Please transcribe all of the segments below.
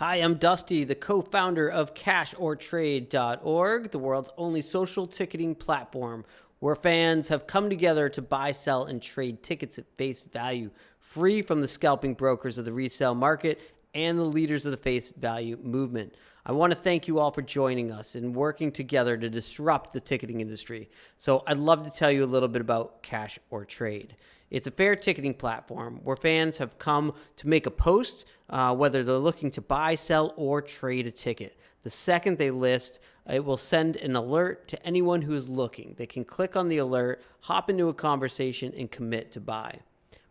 Hi, I'm Dusty, the co-founder of CashOrTrade.org, the world's only social ticketing platform where fans have come together to buy, sell, and trade tickets at face value, free from the scalping brokers of the resale market and the leaders of the face value movement. I want to thank you all for joining us and working together to disrupt the ticketing industry. So I'd love to tell you a little bit about Cash or Trade. It's a fair ticketing platform where fans have come to make a post, whether they're looking to buy, sell, or trade a ticket. The second they list, it will send an alert to anyone who is looking. They can click on the alert, hop into a conversation, and commit to buy.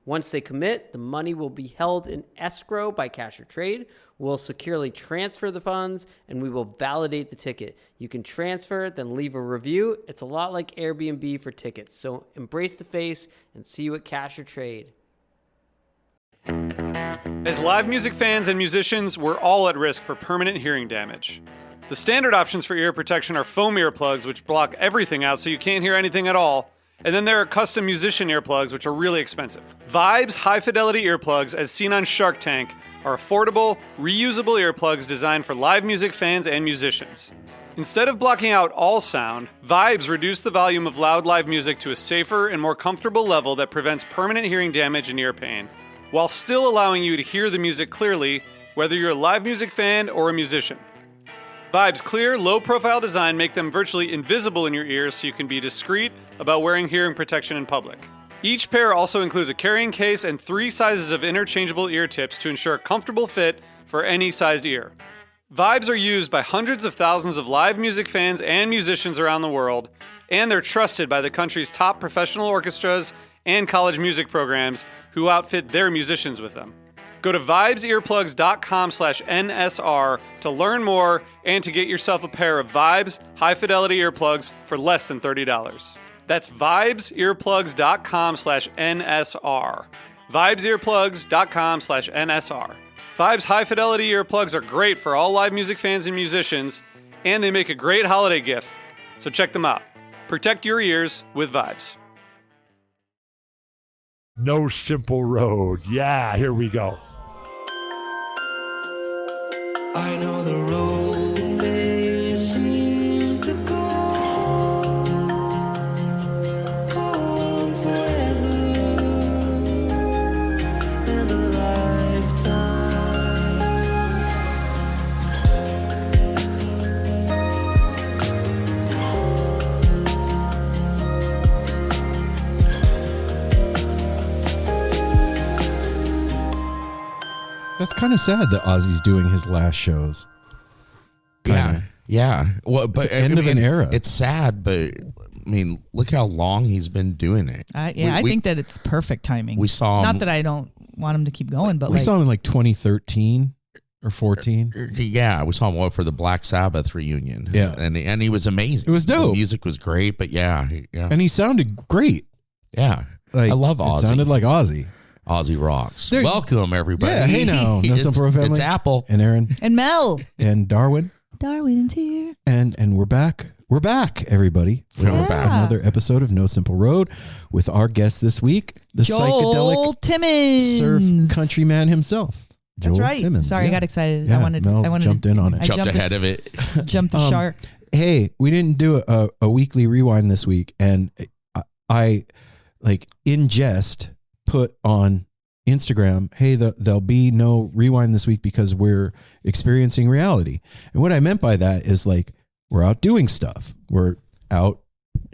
Once they commit, the money will be held in escrow by Cash or Trade. We'll securely transfer the funds, and we will validate the ticket. You can transfer, then leave a review. It's a lot like Airbnb for tickets. So embrace the face and see you at Cash or Trade. As live music fans and musicians, we're all at risk for permanent hearing damage. The standard options for ear protection are foam earplugs, which block everything out so you can't hear anything at all. And then there are custom musician earplugs, which are really expensive. Vibes high-fidelity earplugs, as seen on Shark Tank, are affordable, reusable earplugs designed for live music fans and musicians. Instead of blocking out all sound, Vibes reduce the volume of loud live music to a safer and more comfortable level that prevents permanent hearing damage and ear pain, while still allowing you to hear the music clearly, whether you're a live music fan or a musician. Vibes' clear, low-profile design make them virtually invisible in your ears so you can be discreet about wearing hearing protection in public. Each pair also includes a carrying case and 3 sizes of interchangeable ear tips to ensure a comfortable fit for any sized ear. Vibes are used by hundreds of thousands of live music fans and musicians around the world, and they're trusted by the country's top professional orchestras and college music programs who outfit their musicians with them. Go to vibesearplugs.com/NSR to learn more and to get yourself a pair of Vibes high-fidelity earplugs for less than $30. That's vibesearplugs.com/NSR. vibesearplugs.com/NSR. Vibes high-fidelity earplugs are great for all live music fans and musicians, and they make a great holiday gift. So check them out. Protect your ears with Vibes. No Simple Road. Yeah, here we go. I know the road may seem to go on forever and a lifetime. That's kind of sad that Ozzy's doing his last shows. Yeah, yeah. Well, but it's the end of an era. It's sad, but I mean, look how long he's been doing it. I think that it's perfect timing. We saw him. Not that I don't want him to keep going, but we saw him in like 2013 or 14. Yeah, we saw him for the Black Sabbath reunion. Yeah, and he was amazing. It was dope. The music was great, but yeah, and he sounded great. Yeah, like, I love Ozzy. It sounded like Ozzy. Ozzy rocks. Welcome, everybody. Yeah, hey now. No Simple Road family. It's Apple. And Aaron. And Mel. And Darwin. Darwin's here. And we're back. We're back, everybody. We're back. Another episode of No Simple Road with our guest this week, the Joel Psychedelic Timmons. Surf Country man himself. That's Joel right. Timmons. Sorry, I got excited. Yeah, I wanted jumped in on it. Jumped ahead of it. Jumped the shark. Hey, we didn't do a weekly rewind this week, and I like in jest put on Instagram, hey, there'll be no rewind this week because we're experiencing reality. And what I meant by that is like, we're out doing stuff. We're out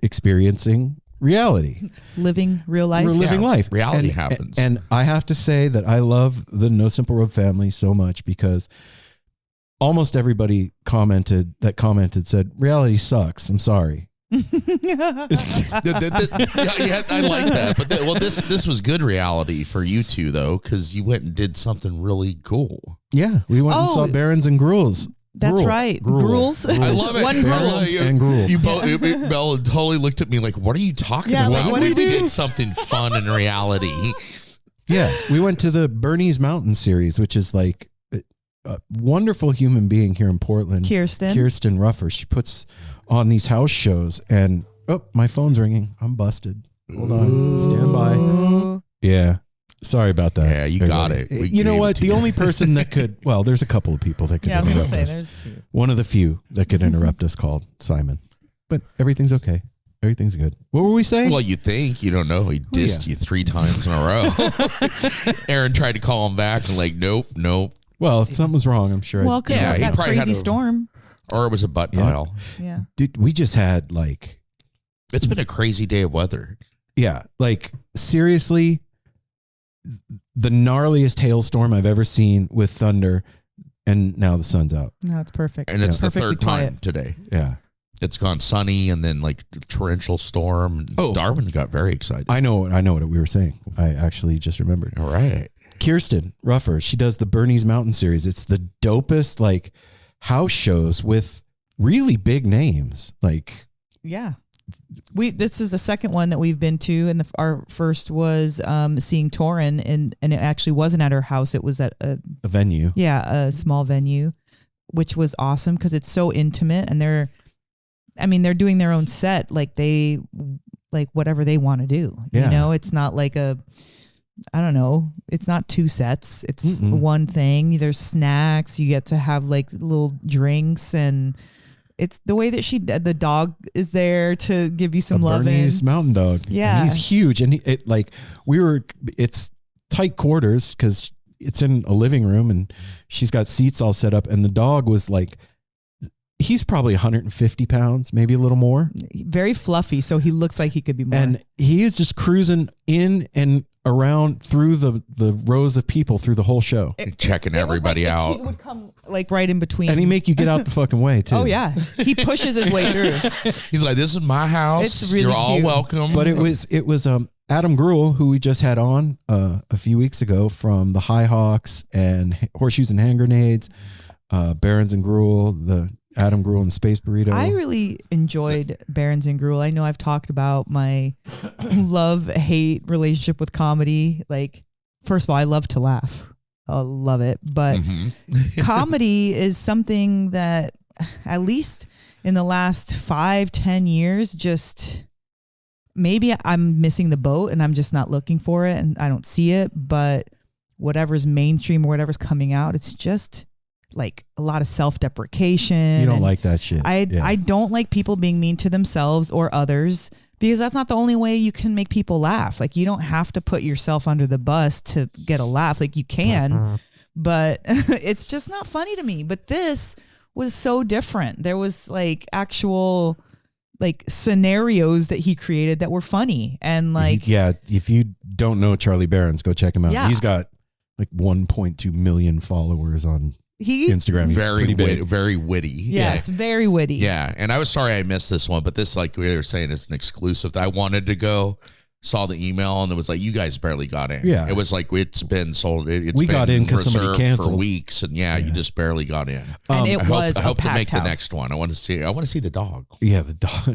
experiencing reality. Living real life. We're living life. Reality happens. And I have to say that I love the No Simple Road family so much because almost everybody said, reality sucks. I'm sorry. Yeah, I like that. But this was good reality for you two, though, because you went and did something really cool. Yeah, we went and saw Barons and Gruels. That's right. Gruels. I love it. One Barons and Gruel. You both, Bella totally looked at me like, what are you talking about? Like, what we did we did do? something fun in reality. Yeah, we went to the Bernie's Mountain series, which is like a wonderful human being here in Portland. Kirsten Ruffer. She puts on these house shows, and my phone's ringing. I'm busted. Hold on. Stand by. Yeah. Sorry about that. Yeah, you got everybody. it. We You know gave what? it to The you. only person that could, well, there's a couple of people that could Yeah, I was gonna interrupt say us. there's a few. One of the few that could interrupt us called Simon. But everything's okay. Everything's good. What were we saying? Well, you think. You don't know. He dissed you 3 times in a row. Aaron tried to call him back and like, nope. Well, if something was wrong, I'm sure. Well, because Yeah, he that probably had crazy a- storm. Or it was a butt Yeah. dial. Yeah. Dude, we just had like, It's been a crazy day of weather. yeah, like seriously, the gnarliest hailstorm I've ever seen with thunder, and now the sun's out. No, it's perfect. And it's the Perfectly third time quiet. today. Yeah, It's gone sunny and then like torrential storm. Oh. Darwin got very excited. I know what we were saying. I actually just remembered. All right. Kirsten Ruffer, she does the Bernie's Mountain series. It's the dopest like house shows with really big names. Like, Yeah. This is the second one that we've been to, and our first was seeing Torin, and it actually wasn't at her house. It was at a venue. a small venue, which was awesome because it's so intimate, and they're doing their own set, like whatever they want to do. Yeah. You know, it's not like I don't know. It's not 2 sets. It's Mm-mm. one thing. There's snacks. You get to have like little drinks, and it's the way that the dog is there to give you some A loving. Bernese Mountain Dog. Yeah. And he's huge, and it's tight quarters because it's in a living room, and she's got seats all set up, and the dog was like, he's probably 150 pounds, maybe a little more, Very fluffy, so he looks like he could be more. and he is just cruising in and around through the rows of people through the whole show, Checking It was everybody like out. He would come like right in between. and he make you get out the fucking way too. Oh yeah, he pushes his way through. He's like, this is my house. It's really You're all cute. welcome. But it was Adam Gruel, who we just had on a few weeks ago from the High Hawks and Horseshoes and Hand Grenades, Barons and Gruel, the Adam Gruel and the Space Burrito. I really enjoyed Barons and Gruel. I know I've talked about my love-hate relationship with comedy. Like, first of all, I love to laugh. I love it. But Mhm. comedy is something that, at least in the last 5-10 years, just maybe I'm missing the boat and I'm just not looking for it and I don't see it. But whatever's mainstream or whatever's coming out, it's just like a lot of self-deprecation. You don't and like that shit. I don't like people being mean to themselves or others, because that's not the only way you can make people laugh. Like, you don't have to put yourself under the bus to get a laugh. Like, you can, but it's just not funny to me. But this was so different. There was like actual like scenarios that he created that were funny, and like, yeah, if you don't know Charlie Barons, go check him out. Yeah. He's got like 1.2 million followers on Instagram. He's very pretty big. very witty. yes, very witty. Yeah. And I was sorry I missed this one, but this, like we were saying, is an exclusive. I wanted to go, saw the email, and it was like, you guys barely got in. Yeah. It was like, it's been sold. It's We been got in 'cause somebody reserved canceled. for weeks, and you just barely got in. And it I was hope a to make packed the house. next one. I want to see the dog. Yeah, the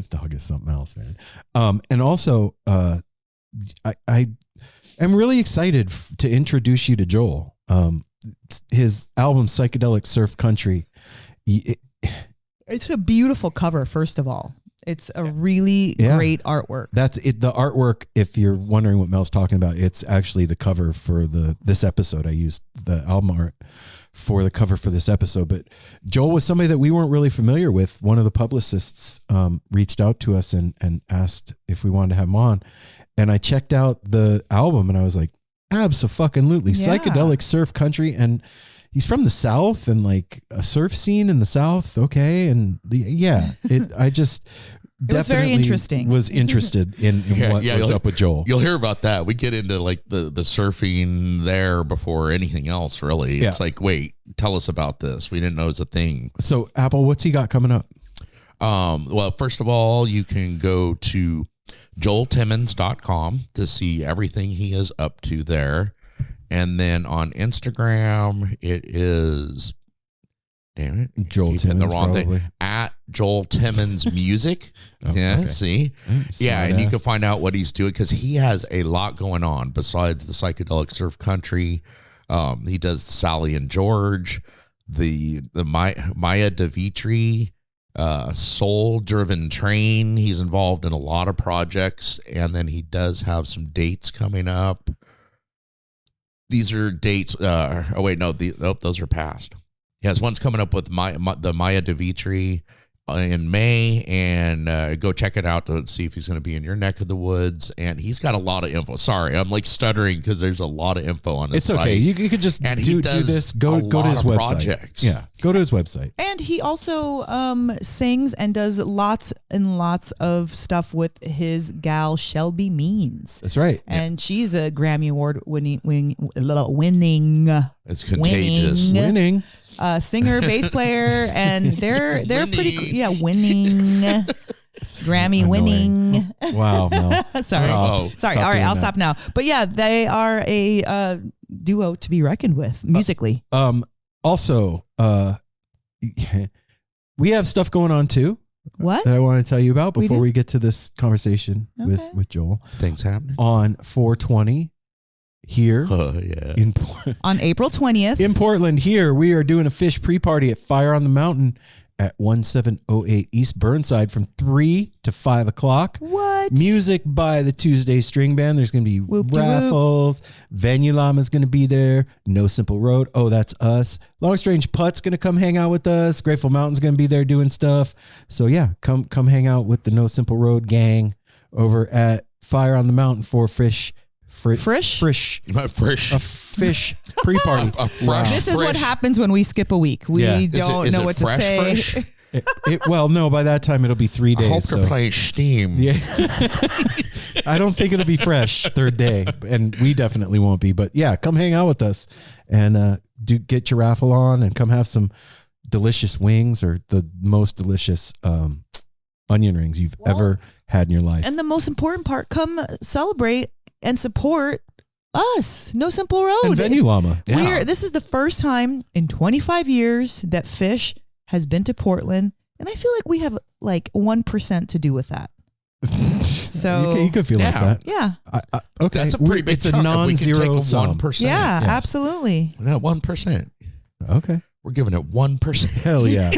dog is something else, man. And also, I am really excited to introduce you to Joel. His album Psychedelic Surf Country. It's a beautiful cover. First of all, it's a really Yeah. great artwork. That's it. The artwork, if you're wondering what Mel's talking about, it's actually the cover for this episode. I used the album art for the cover for this episode. But Joel was somebody that we weren't really familiar with. One of the publicists reached out to us and asked if we wanted to have him on. And I checked out the album and I was like, abso-fucking-lutely. Yeah. Psychedelic Surf Country. And he's from the South and like a surf scene in the South. Okay. And I just It was very definitely interesting. was interested in what's you'll- up with Joel. You'll hear about that. We get into like the surfing there before anything else, really. It's Yeah. like, wait, tell us about this. We didn't know it was a thing. So Apple, what's he got coming up? Well, first of all, you can go to joeltimmons.com to see everything he is up to there. And then on Instagram, it is, damn it, Joel keep hitting Timmons, the wrong probably. thing, at Joel Timmons Music. Oh, Yeah, okay. see? Yeah, and you can find out what he's doing because he has a lot going on besides the Psychedelic Surf Country. He does Sally and George, the Maya DeVitri, Soul Driven Train. He's involved in a lot of projects, and then he does have some dates coming up. these are dates. Oh wait, no, those are past. Yes, one's coming up with the Maya Devitri in May, and go check it out to see if he's going to be in your neck of the woods. And he's got a lot of info. Sorry, I'm like stuttering because there's a lot of info on this. It's okay. You could just do this. Go to his website. Projects. Yeah, go to his website. And he also sings and does lots and lots of stuff with his gal Shelby Means. That's right. And she's a Grammy Award winning. It's contagious. Winning. Singer, bass player, and they're pretty winning. Grammy winning. Wow, Mel. Sorry. Sorry. All right, I'll stop now. But yeah, they are a duo to be reckoned with musically. Also, we have stuff going on too. What? That I want to tell you about before we get to this conversation with Joel. Things happening On 420 here in on April 20th. In Portland here, we are doing a fish pre-party at Fire on the Mountain at 1708 East Burnside from 3 to 5 o'clock. What? Music by the Tuesday String Band. There's going to be raffles. Venue Llama's going to be there. No Simple Road. Oh, that's us. Long Strange Putt's going to come hang out with us. Grateful Mountain's going to be there doing stuff. So yeah, come hang out with the No Simple Road gang over at Fire on the Mountain for fish. A fish pre-party. This is what happens when we skip a week. We don't know what to say. Well, no, by that time it'll be 3 days. I hope they're playing Steam. Yeah. I don't think it'll be fresh third day, and we definitely won't be. But yeah, come hang out with us and get your raffle on and come have some delicious wings or the most delicious onion rings you've ever had in your life. And the most important part, come celebrate and support us, No Simple Road. And Venue Llama. This is the first time in 25 years that Fish has been to Portland, and I feel like we have like 1% to do with that. So you could feel like that. Yeah. Okay. That's a pretty big It's a non-zero sum. 1%. Yeah, Yes. absolutely. No, 1%. Okay. We're giving it 1%. Hell yeah.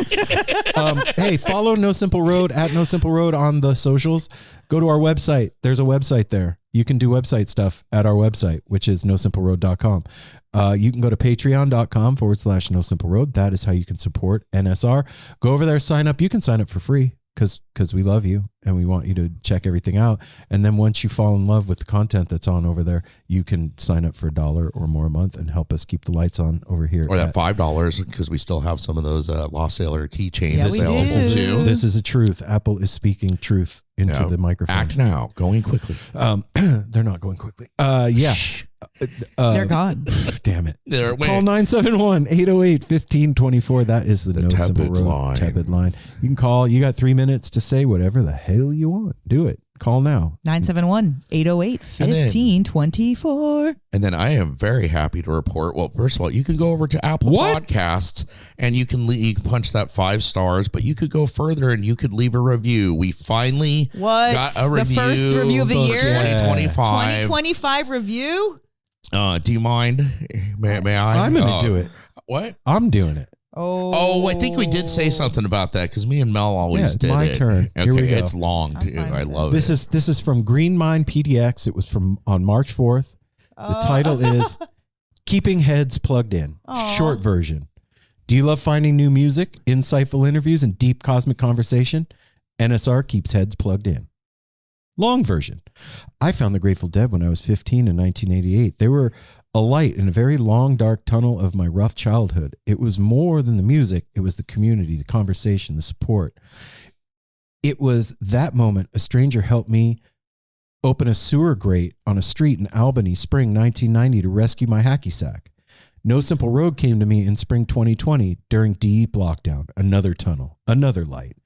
Hey, follow No Simple Road at No Simple Road on the socials. Go to our website. There's a website there. You can do website stuff at our website, which is nosimpleroad.com. You can go to patreon.com/No Simple Road. That is how you can support NSR. Go over there, sign up. You can sign up for free because we love you and we want you to check everything out. And then once you fall in love with the content that's on over there, you can sign up for $1 or more a month and help us keep the lights on over here. Or that $5 because we still have some of those Lost Sailor keychains available too. This is a truth. Apple is speaking truth into the microphone. Act now, going quickly. They're not going quickly. Yeah. They're gone. Damn it. Call 971-808-1524. That is the No Simple Road line. Tepid line. You can call. You got 3 minutes to say whatever the hell you want. Do it. Call now. 971-808-1524. And then I am very happy to report. Well, first of all, you can go over to Apple Podcasts and you can punch that 5 stars, but you could go further and you could leave a review. We finally got a review. The first review of the year? 2025. 2025 review? Do you mind? May I? I'm going to do it. What? I'm doing it. Oh, I think we did say something about that because me and Mel always did my it. turn. Okay, Here we go. It's long too. I love this it. This is from Green Mind PDX. It was from on March 4th. The title is Keeping Heads Plugged In. Short version. Do you love finding new music, insightful interviews, and deep cosmic conversation? NSR keeps heads plugged in. Long version. I found the Grateful Dead when I was 15 in 1988. They were a light in a very long, dark tunnel of my rough childhood. It was more than the music. It was the community, the conversation, the support. It was that moment a stranger helped me open a sewer grate on a street in Albany, spring 1990 to rescue my hacky sack. No Simple Road came to me in spring 2020 during deep lockdown. Another tunnel, another light.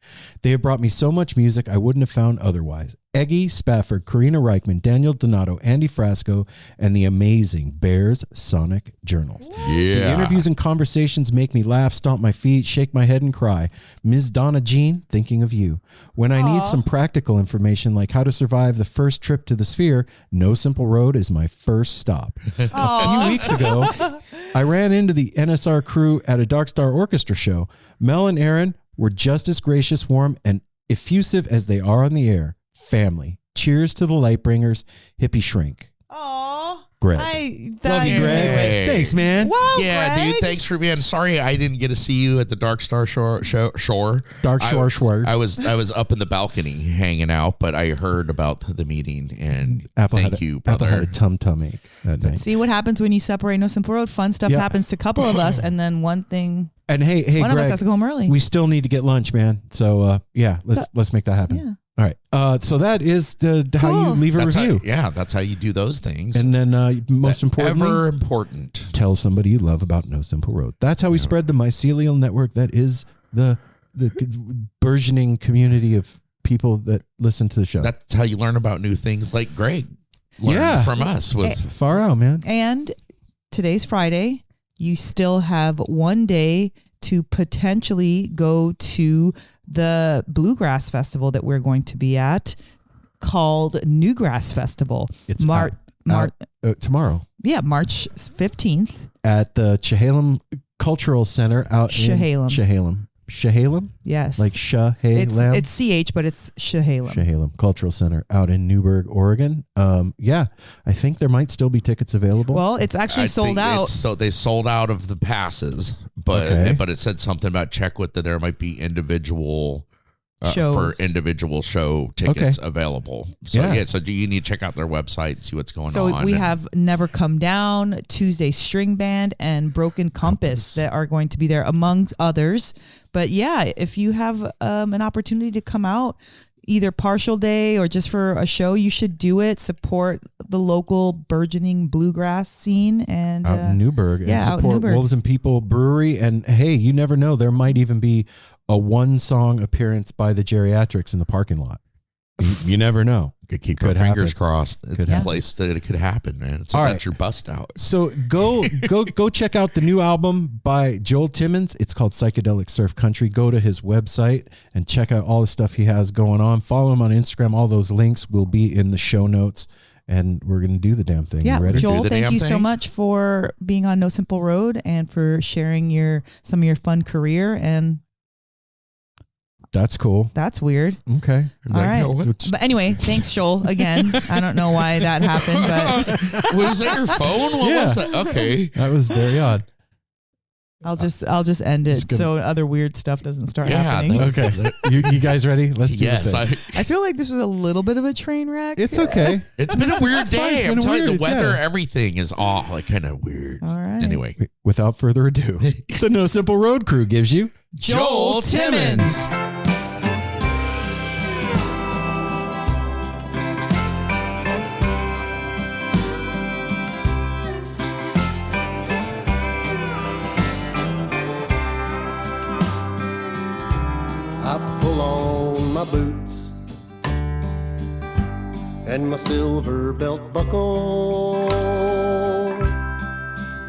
They have brought me so much music I wouldn't have found otherwise. Eggy Spafford, Karina Reichman, Daniel Donato, Andy Frasco, and the amazing Bears Sonic Journals. Yeah. The interviews and conversations make me laugh, stomp my feet, shake my head, and cry. Ms. Donna Jean, thinking of you. When I need some practical information like how to survive the first trip to the Sphere, No Simple Road is my first stop. A few weeks ago, I ran into the NSR crew at a Dark Star Orchestra show. Mel and Aaron were just as gracious, warm, and effusive as they are on the air. Family. Cheers to the Lightbringers. Hippie Shrink. Aww. Greg. Love you, Greg. Hey. Thanks, man. Wow, Yeah, Greg. dude. Thanks for being. Sorry, I didn't get to see you at the Dark Star Shore. Dark Shore Shore. I was up in the balcony hanging out, but I heard about the meeting and thank you, brother. Apple had a tum ache that night. See what happens when you separate No Simple Road. Fun stuff happens to a couple of us, and then one thing. And hey, one Greg, of us has to go home early. we still need to get lunch, man. So let's make that happen. Yeah. All right. So that is how you leave a review. That's how you do those things. And then most importantly, ever important. Tell somebody you love about No Simple Road. That's how we spread the mycelial network that is the burgeoning community of people that listen to the show. That's how you learn about new things like Greg learned from us. With Far out, man. And today's Friday. You still have one day to potentially go to the Bluegrass Festival that we're going to be at, called Newgrass Festival. It's tomorrow. Yeah, March 15th. At the Chehalem Cultural Center out in Chehalem? Yes. Like Chehalem? It's CH, but it's Chehalem. Chehalem Cultural Center out in Newburgh, Oregon. I think there might still be tickets available. Well, it's actually sold out. So they sold out of the passes, but it said something about check with that there might be individual for individual show tickets available. So so you need to check out their website and see what's going on. So we have Never Come Down, Tuesday String Band, and Broken Compass that are going to be there, amongst others. But yeah, if you have an opportunity to come out, either partial day or just for a show, you should do it. Support the local burgeoning bluegrass scene and out in Newburgh. Yeah, and support out in Newburgh. Wolves and People Brewery. And hey, you never know. There might even be a one-song appearance by the Geriatrics in the parking lot. You never know. Could keep our fingers crossed. It's the place that it could happen, man. So that's your bust out. So go check out the new album by Joel Timmons. It's called Psychedelic Surf Country. Go to his website and check out all the stuff he has going on. Follow him on Instagram. All those links will be in the show notes. And we're going to do the damn thing. Yeah, you ready? Joel, thank you so much for being on No Simple Road and for sharing some of your fun career. And that's cool. That's weird. Okay. All right. But anyway, thanks, Joel. Again, I don't know why that happened, but was that your phone? What was that? Okay. That was very odd. I'll just end it so other weird stuff doesn't start happening. Okay. you guys ready? Let's do it. I feel like this was a little bit of a train wreck. It's okay. It's been a weird day. I'm telling you, the weather, yeah. everything is off, like kind of weird. All right. Anyway, without further ado, the No Simple Road crew gives you Joel Timmons. I pull on my boots and my silver belt buckle,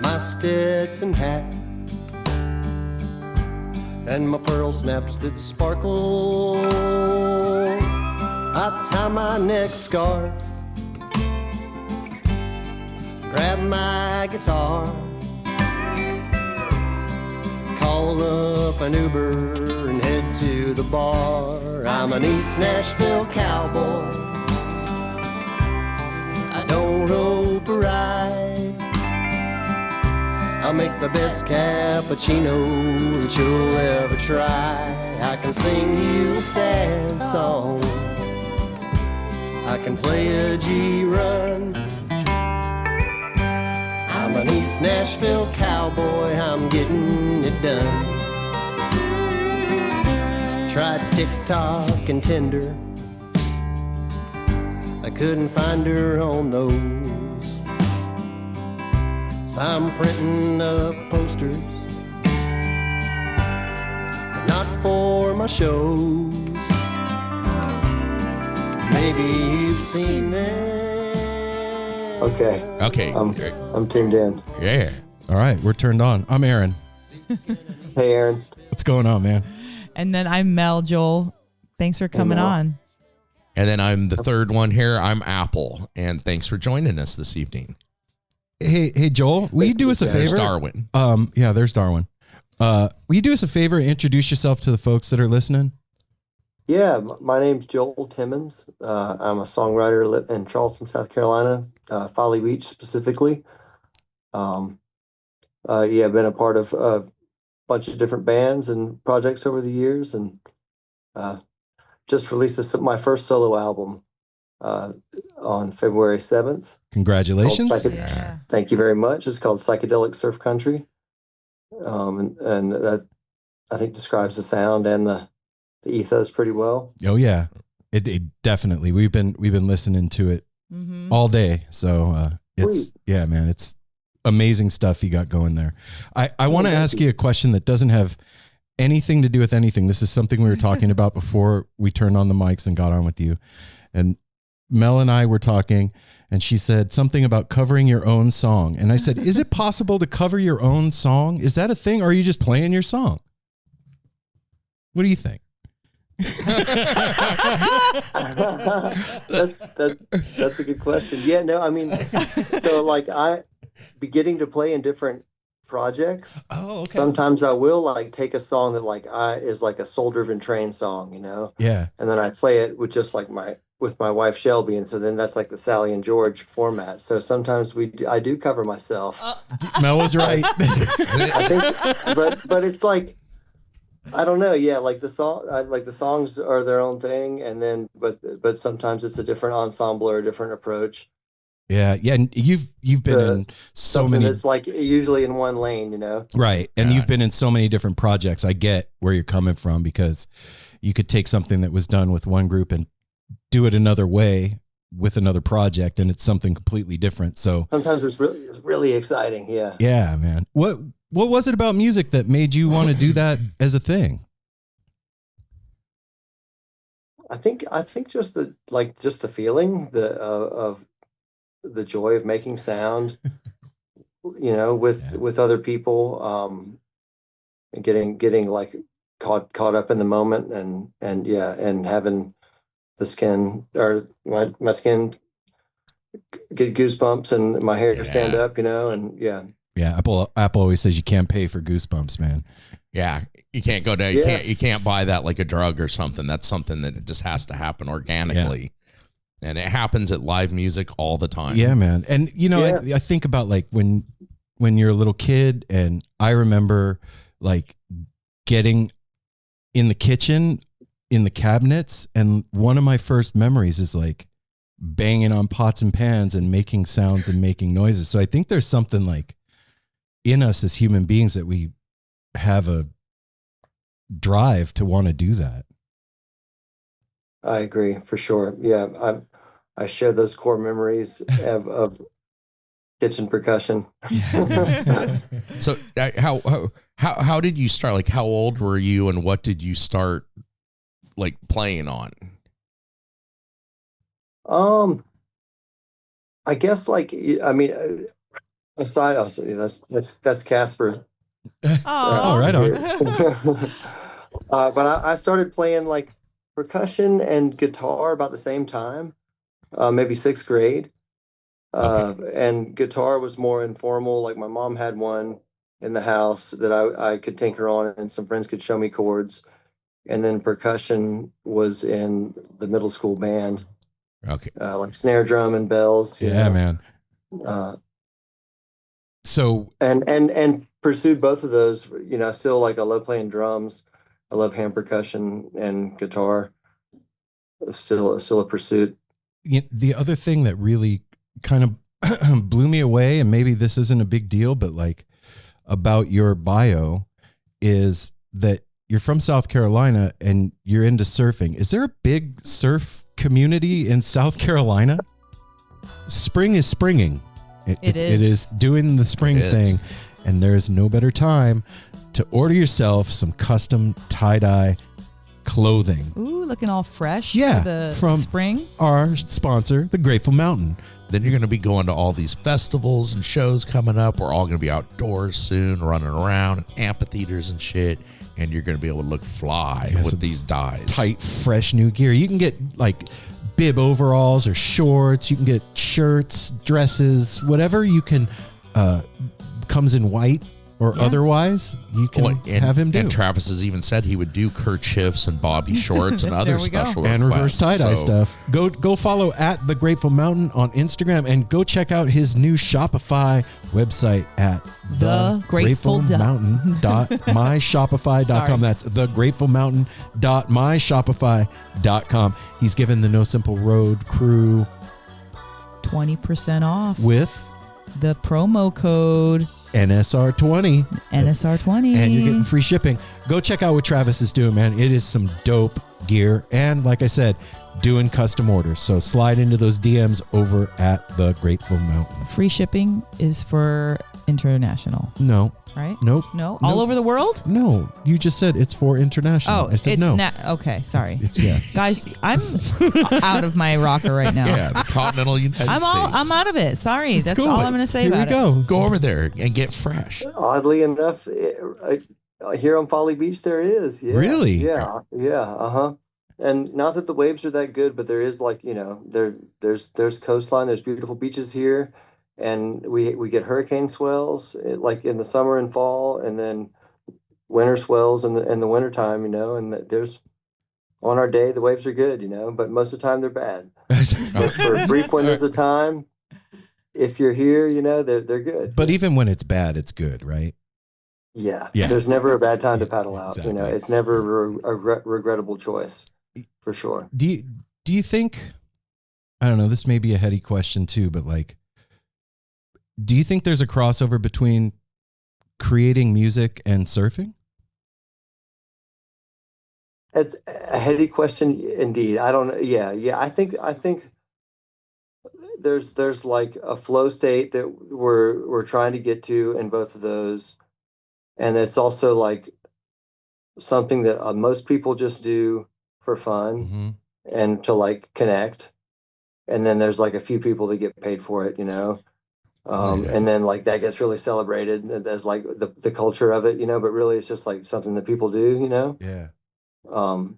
my Stetson hat, and my pearl snaps that sparkle. I tie my neck scarf, grab my guitar, call up an Uber and head to the bar. I'm an East Nashville cowboy, I don't rope a ride, I'll make the best cappuccino that you'll ever try. I can sing you a sad song, I can play a G-run, I'm an East Nashville cowboy, I'm getting it done. Tried TikTok and Tinder, I couldn't find her on those. So I'm printing up posters, not for my shows. Maybe you've seen them. Okay. I'm tuned in. Yeah. All right, we're turned on. I'm Aaron. Hey, Aaron. What's going on, man? And then I'm Mel. Joel, thanks for coming on. And then I'm the third one here. I'm Apple. And thanks for joining us this evening. Hey, Joel, will you do us a favor? There's Darwin. Yeah, there's Darwin. Will you do us a favor and introduce yourself to the folks that are listening? Yeah, my name's Joel Timmons. I'm a songwriter in Charleston, South Carolina, Folly Beach specifically. Um, yeah, been a part of a bunch of different bands and projects over the years, and uh, just released my first solo album uh, on February 7th. Congratulations. Yeah. Thank you very much. It's called Psychedelic Surf Country. And that I think describes the sound and the ethos pretty well. Oh yeah, it definitely. We've been listening to it all day. So it's Sweet. yeah, man, it's amazing stuff you got going there. I want to ask you a question that doesn't have anything to do with anything. This is something we were talking about before we turned on the mics and got on with you. And Mel and I were talking, and she said something about covering your own song. And I said, is it possible to cover your own song? Is that a thing, or are you just playing your song? What do you think? That's a good question. Yeah, no, I mean, so like I beginning to play in different projects. Oh, okay. Sometimes I will like take a song that like is like a Soul Driven Train song, you know, Yeah. and then I play it with just like with my wife Shelby, and so then that's like the Sally and George format. So sometimes I do cover myself. Mel was right. I think, but it's like, I don't know. Yeah, like the songs are their own thing, and then but sometimes it's a different ensemble or a different approach. Yeah, and you've been in so Something many. that's like usually in one lane, you know. Right, and you've been in so many different projects. I get where you're coming from, because you could take something that was done with one group and do it another way with another project, and it's something completely different. So sometimes it's really exciting. Yeah. Yeah, man. What was it about music that made you want to do that as a thing? I think just the feeling of the joy of making sound, you know, with other people, and getting like caught up in the moment, and yeah, and having the skin or my skin get goosebumps and my hair stand up, you know, and yeah. Yeah, Apple always says you can't pay for goosebumps, man. Yeah, you can't go down. You can't buy that like a drug or something. That's something that just has to happen organically, and it happens at live music all the time. Yeah, man. And you know, I think about like when you're a little kid, and I remember like getting in the kitchen in the cabinets, and one of my first memories is like banging on pots and pans and making sounds and making noises. So I think there's something like in us as human beings that we have a drive to want to do that. I agree for sure. Yeah, I share those core memories of kitchen percussion. So how did you start? Like, how old were you, and what did you start like playing on? I guess like, I mean, aside, that's Casper. Oh, right on. But I started playing like percussion and guitar about the same time, maybe sixth grade. And guitar was more informal. Like my mom had one in the house that I could tinker on, and some friends could show me chords. And then percussion was in the middle school band. Okay. Like snare drum and bells. Yeah, man. So and pursued both of those. You know, still like I love playing drums. I love hand percussion and guitar. Still a pursuit. The other thing that really kind of blew me away, and maybe this isn't a big deal, but like about your bio, is that you're from South Carolina and you're into surfing. Is there a big surf community in South Carolina? Spring is springing. It is doing the spring thing, and there is no better time to order yourself some custom tie-dye clothing. Ooh, looking all fresh. Yeah, for the from spring. Our sponsor, the Grateful Mountain. Then you're going to be going to all these festivals and shows coming up. We're all going to be outdoors soon, running around, amphitheaters and shit. And you're going to be able to look fly with these dyes. Tight, fresh new gear. You can get like bib overalls or shorts. You can get shirts, dresses, whatever you can. Comes in white, or otherwise, you can have him do. And Travis has even said he would do kerchiefs and bobby shorts and other special and reverse requests, tie-dye stuff. Go follow at The Grateful Mountain on Instagram and go check out his new Shopify website at thegratefulmountain.myshopify.com. That's thegratefulmountain.myshopify.com. He's given the No Simple Road crew 20% off with the promo code NSR20. NSR20. And you're getting free shipping. Go check out what Travis is doing, man. It is some dope gear. And like I said, doing custom orders. So slide into those DMs over at The Grateful Mountain. Free shipping is for international. No. Right? Nope. No? All over the world? No. You just said it's for international. Oh, I said it's no. Okay, sorry. It's yeah. Guys, I'm out of my rocker right now. Yeah, the continental United States. I'm out of it. Sorry. That's cool. all I'm going to say about it. Go over there and get fresh. Oddly enough, here on Folly Beach, there is. Yeah. Really? Yeah. Yeah. And not that the waves are that good, but there is there's coastline. There's beautiful beaches here. And we get hurricane swells like in the summer and fall, and then winter swells in the wintertime, and there's on our day, the waves are good, but most of the time they're bad. But for brief windows of time, if you're here, they're good. But even when it's bad, it's good, right? Yeah. Yeah. There's never a bad time to paddle out. Exactly. It's never a regrettable choice, for sure. Do you think, I don't know, this may be a heady question too, but do you think there's a crossover between creating music and surfing? It's a heady question indeed. I don't know. Yeah. I think there's like a flow state that we're trying to get to in both of those. And it's also like something that most people just do for fun and to connect. And then there's a few people that get paid for it, and then that gets really celebrated as the culture of it, but really it's just something that people do, Yeah. And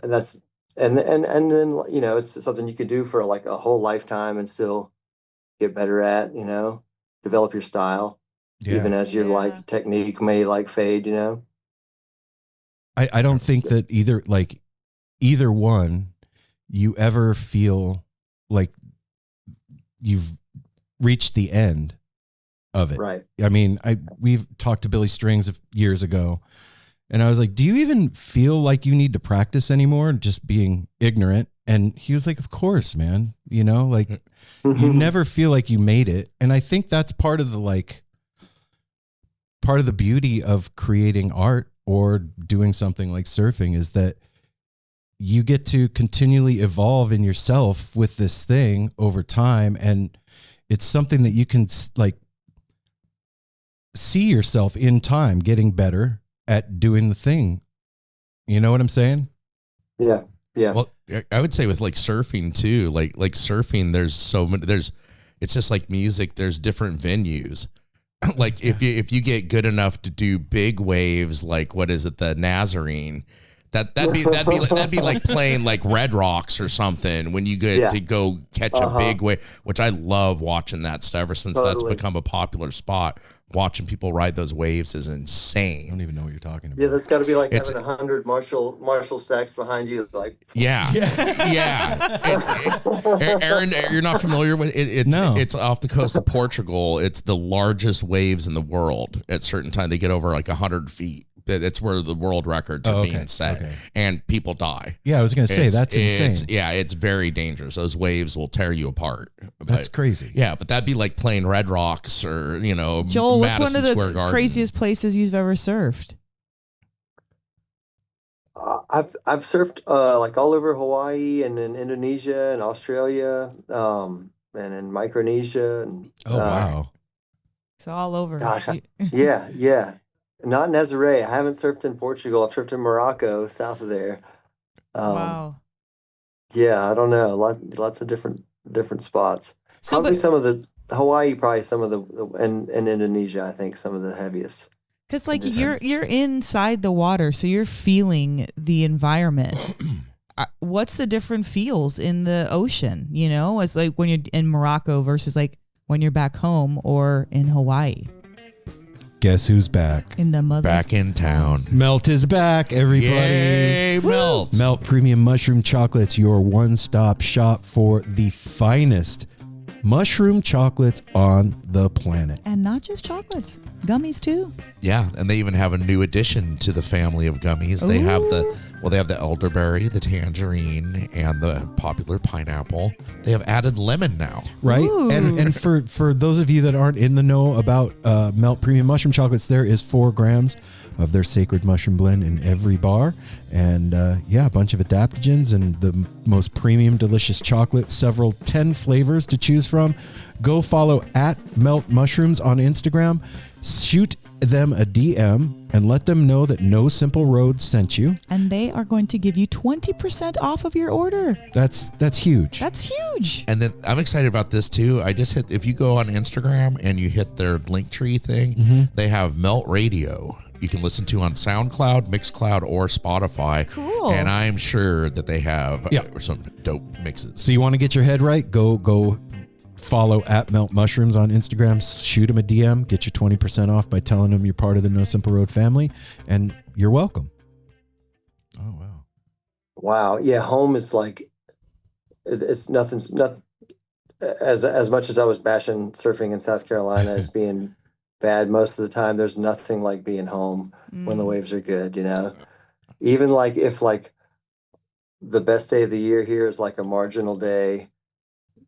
that's, and then, it's something you could do for a whole lifetime and still get better at, develop your style, even as your technique may fade, I don't think that either one, you ever feel like you've reached the end of it. Right. I mean, we've talked to Billy Strings years ago, and I was like, do you even feel like you need to practice anymore? Just being ignorant. And he was like, of course, man, you you never feel like you made it. And I think that's part of the beauty of creating art or doing something like surfing, is that you get to continually evolve in yourself with this thing over time. And it's something that you can see yourself in time getting better at doing the thing. You know what I'm saying? Yeah. Yeah. Well, I would say with surfing too, like surfing, there's so many, it's just like music. There's different venues. If you get good enough to do big waves, what is it? The Nazarene. That'd be like playing Red Rocks or something when you get to go catch a big wave, which I love watching that stuff. Ever since that's become a popular spot, watching people ride those waves is insane. I don't even know what you're talking about. Yeah, that's got to be having 100 Marshall stacks behind you. Yeah. Aaron, you're not familiar with it? It's off the coast of Portugal. It's the largest waves in the world. At certain time, they get over 100 feet. That's where the world records are being set, and people die. Yeah, I was going to say, that's insane. It's very dangerous. Those waves will tear you apart. That's crazy. Yeah, but that'd be like playing Red Rocks or, Joel, what's Madison one of Square the Garden. craziest places you've ever surfed? I've surfed all over Hawaii and in Indonesia and Australia, and in Micronesia. And, wow. It's all over. Gosh, yeah. Not Nazaré. I haven't surfed in Portugal. I've surfed in Morocco, south of there. Wow. Yeah, I don't know. Lots of different spots. So, probably some of the Hawaii. Probably some of the and Indonesia. I think some of the heaviest. Because you're inside the water, so you're feeling the environment. What's the different feels in the ocean? It's like when you're in Morocco versus when you're back home or in Hawaii. Guess who's back? In the mother. Back in town. Melt is back, everybody. Yay, Melt. Melt Premium Mushroom Chocolates, your one-stop shop for the finest mushroom chocolates on the planet. And not just chocolates, gummies too. Yeah, and they even have a new addition to the family of gummies. They have they have the elderberry, the tangerine, and the popular pineapple. They have added lemon now. Right? Ooh. And for those of you that aren't in the know about Melt Premium Mushroom Chocolates, there is 4 grams of their sacred mushroom blend in every bar. And a bunch of adaptogens and the most premium delicious chocolate, several 10 flavors to choose from. Go follow at Melt Mushrooms on Instagram. Shoot them a DM and let them know that No Simple Road sent you. And they are going to give you 20% off of your order. That's huge. That's huge. And then I'm excited about this too. I just hit, if you go on Instagram and you hit their Linktree thing, they have Melt Radio. You can listen to on SoundCloud, Mixcloud, or Spotify. Cool. And I'm sure that they have some dope mixes. So you want to get your head right? Go follow at Melt Mushrooms on Instagram. Shoot them a DM. Get your 20% off by telling them you're part of the No Simple Road family, and you're welcome. Oh wow! Wow. Yeah, home is like it's nothing's not as much as I was bashing surfing in South Carolina as being bad most of the time. There's nothing like being home when the waves are good. You know, even like if like the best day of the year here is like a marginal day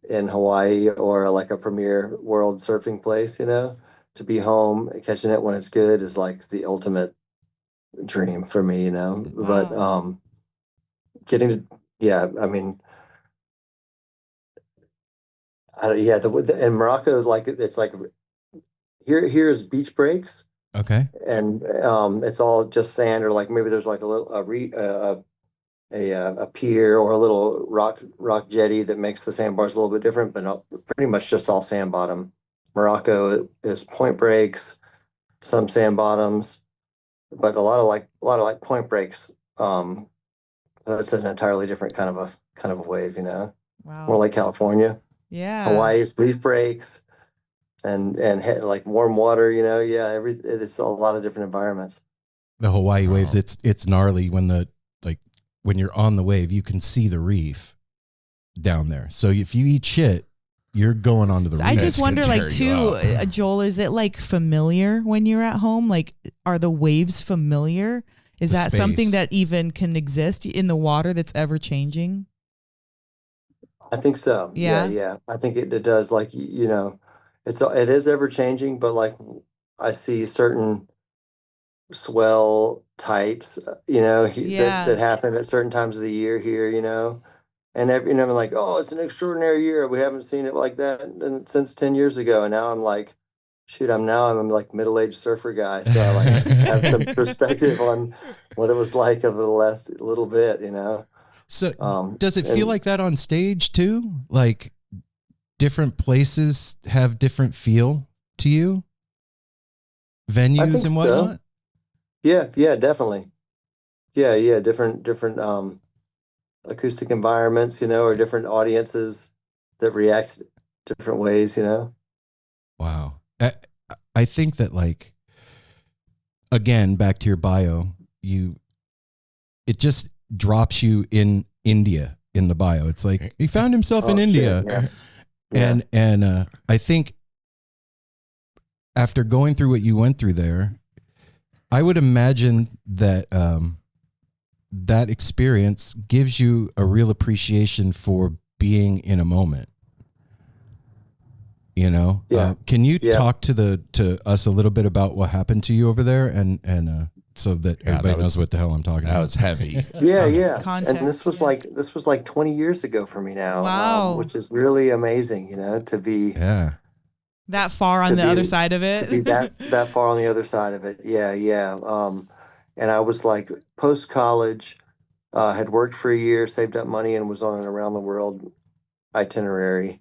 in Hawaii or like a premier world surfing place, you know, to be home catching it when it's good is like the ultimate dream for me, you know. But getting to I mean in Morocco, like it's like here's beach breaks, Okay. and it's all just sand, or like maybe there's like a little a pier or a little rock jetty that makes the sandbars a little bit different, but pretty much just all sand bottom. Morocco is point breaks, some sand bottoms, but a lot of like point breaks. It's an entirely different kind of a wave, you know. Wow. More like California. Yeah. Hawaii's reef breaks and like warm water, you know. Yeah, it's a lot of different environments. The Hawaii waves, it's gnarly when you're on the wave, you can see the reef down there. So if you eat shit, you're going onto the reef. I just wonder, tear like, you too, up. Joel, is it like familiar when you're at home? Like, are the waves familiar? Is The that space. something that even can exist in the water that's ever changing? I think so. Yeah. I think it does. Like, you know, it is ever changing, but like I see certain swell types, you know, that happen at certain times of the year here, you know, and I'm like, oh, it's an extraordinary year. We haven't seen it like that since 10 years ago. And now I'm like, shoot, I'm like middle-aged surfer guy. So I like have some perspective on what it was like over the last little bit, you know? So does it feel like that on stage too? Like different places have different feel to you? Venues and whatnot? So. Yeah, definitely. Yeah, different acoustic environments, you know, or different audiences that react different ways, you know. Wow. I think that, like, again, back to your bio, it just drops you in India in the bio. It's like he found himself in India. Shit, yeah. And I think after going through what you went through there, I would imagine that that experience gives you a real appreciation for being in a moment. You know, can you talk to us a little bit about what happened to you over there, and so that everybody knows what the hell I'm talking about? That was heavy. Yeah. Context, And this was like 20 years ago for me now. Wow. Which is really amazing, you know, to be that far on the other side of it. To be that far on the other side of it. Yeah. And I was like post college, had worked for a year, saved up money, and was on an around the world itinerary.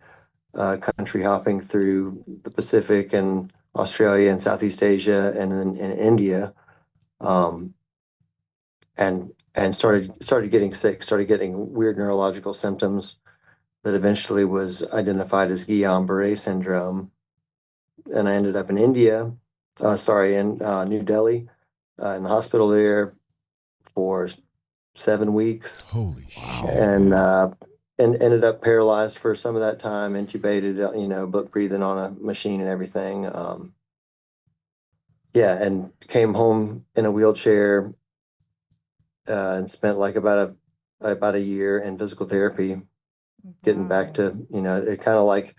Country hopping through the Pacific and Australia and Southeast Asia and then in India, and started getting sick, started getting weird neurological symptoms that eventually was identified as Guillain-Barré syndrome, and I ended up in India New Delhi, in the hospital there for 7 weeks. Holy shit. And ended up paralyzed for some of that time, intubated, but breathing on a machine and everything. And came home in a wheelchair, and spent like about a year in physical therapy, getting back to, it kind of like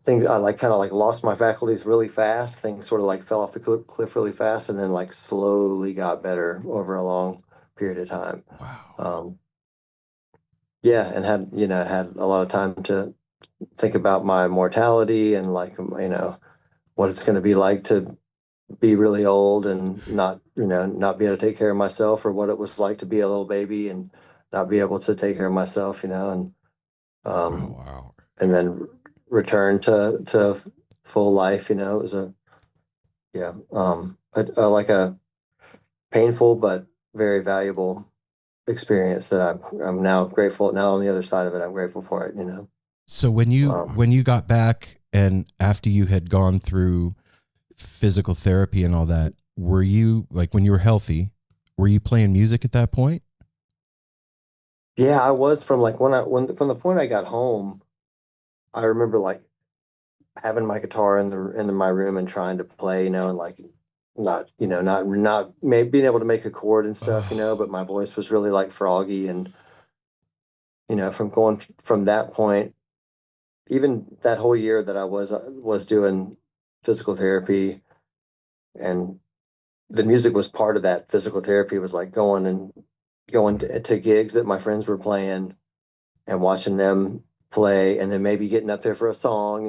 things, I like kind of like lost my faculties really fast. Things sort of like fell off the cliff really fast, and then like slowly got better over a long period of time. Wow. And had a lot of time to think about my mortality and like, what it's going to be like to be really old and not be able to take care of myself, or what it was like to be a little baby and not be able to take care of myself, and Wow. and then return to full life. It was like a painful but very valuable experience that I'm now grateful. Now on the other side of it, I'm grateful for it. So when you got back, and after you had gone through physical therapy and all that, were you, like, when you were healthy, were you playing music at that point? Yeah, I was. From like from the point I got home, I remember like having my guitar in my room and trying to play, and like not maybe being able to make a chord and stuff, but my voice was really like froggy. And from going from that point, even that whole year that I was doing physical therapy, and the music was part of that physical therapy, was like going to gigs that my friends were playing and watching them play, and then maybe getting up there for a song,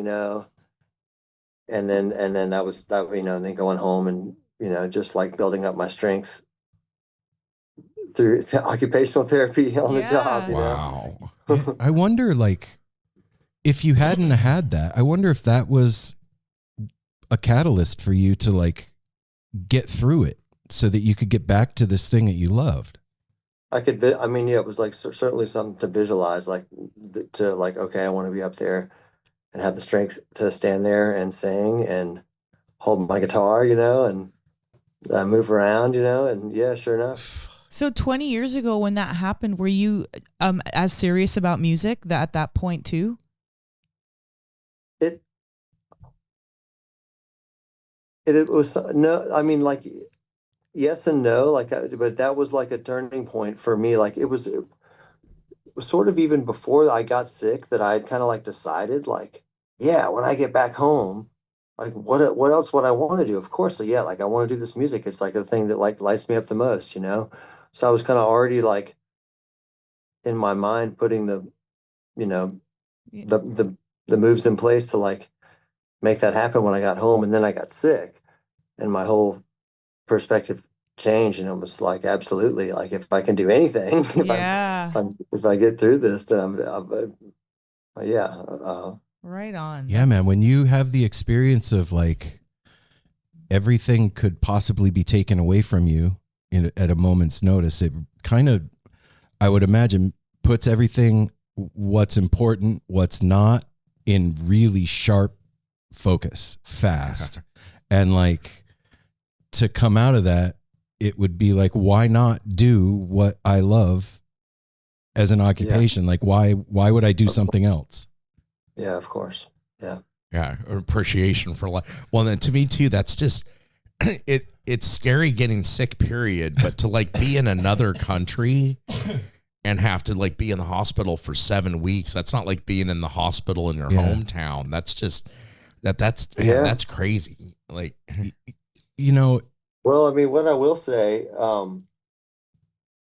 and then that was that, and then going home and, just like building up my strength through occupational therapy on the job. Wow. I wonder, like, if you hadn't had that, I wonder if that was a catalyst for you to like get through it so that you could get back to this thing that you loved. It was like certainly something to visualize, like to like, okay, I want to be up there and have the strength to stand there and sing and hold my guitar, and move around, and yeah, sure enough. So 20 years ago when that happened, were you as serious about music at that point too? It was no, like yes and no, like, but that was like a turning point for me. Like it was sort of even before I got sick that I had kind of like decided, like, yeah, when I get back home, like what else would I want to do? Of course, yeah, like I want to do this music. It's like the thing that like lights me up the most, So I was kind of already like in my mind putting the, the moves in place to like make that happen when I got home. And then I got sick, and my whole perspective changed, and it was like, absolutely, like if I can do anything, if I get through this, then right on. Yeah, man. When you have the experience of like everything could possibly be taken away from you at a moment's notice, it kind of, I would imagine, puts everything, what's important, what's not, in really sharp focus, fast. And like, to come out of that, it would be like, why not do what I love as an occupation? Yeah. Like, why would I do something else? Yeah, of course. Yeah. Yeah. Appreciation for life. Well, then to me too, that's just, it's scary getting sick, period. But to like be in another country and have to like be in the hospital for 7 weeks, that's not like being in the hospital in your hometown. That's just, that's crazy. Like, well, I mean, what I will say,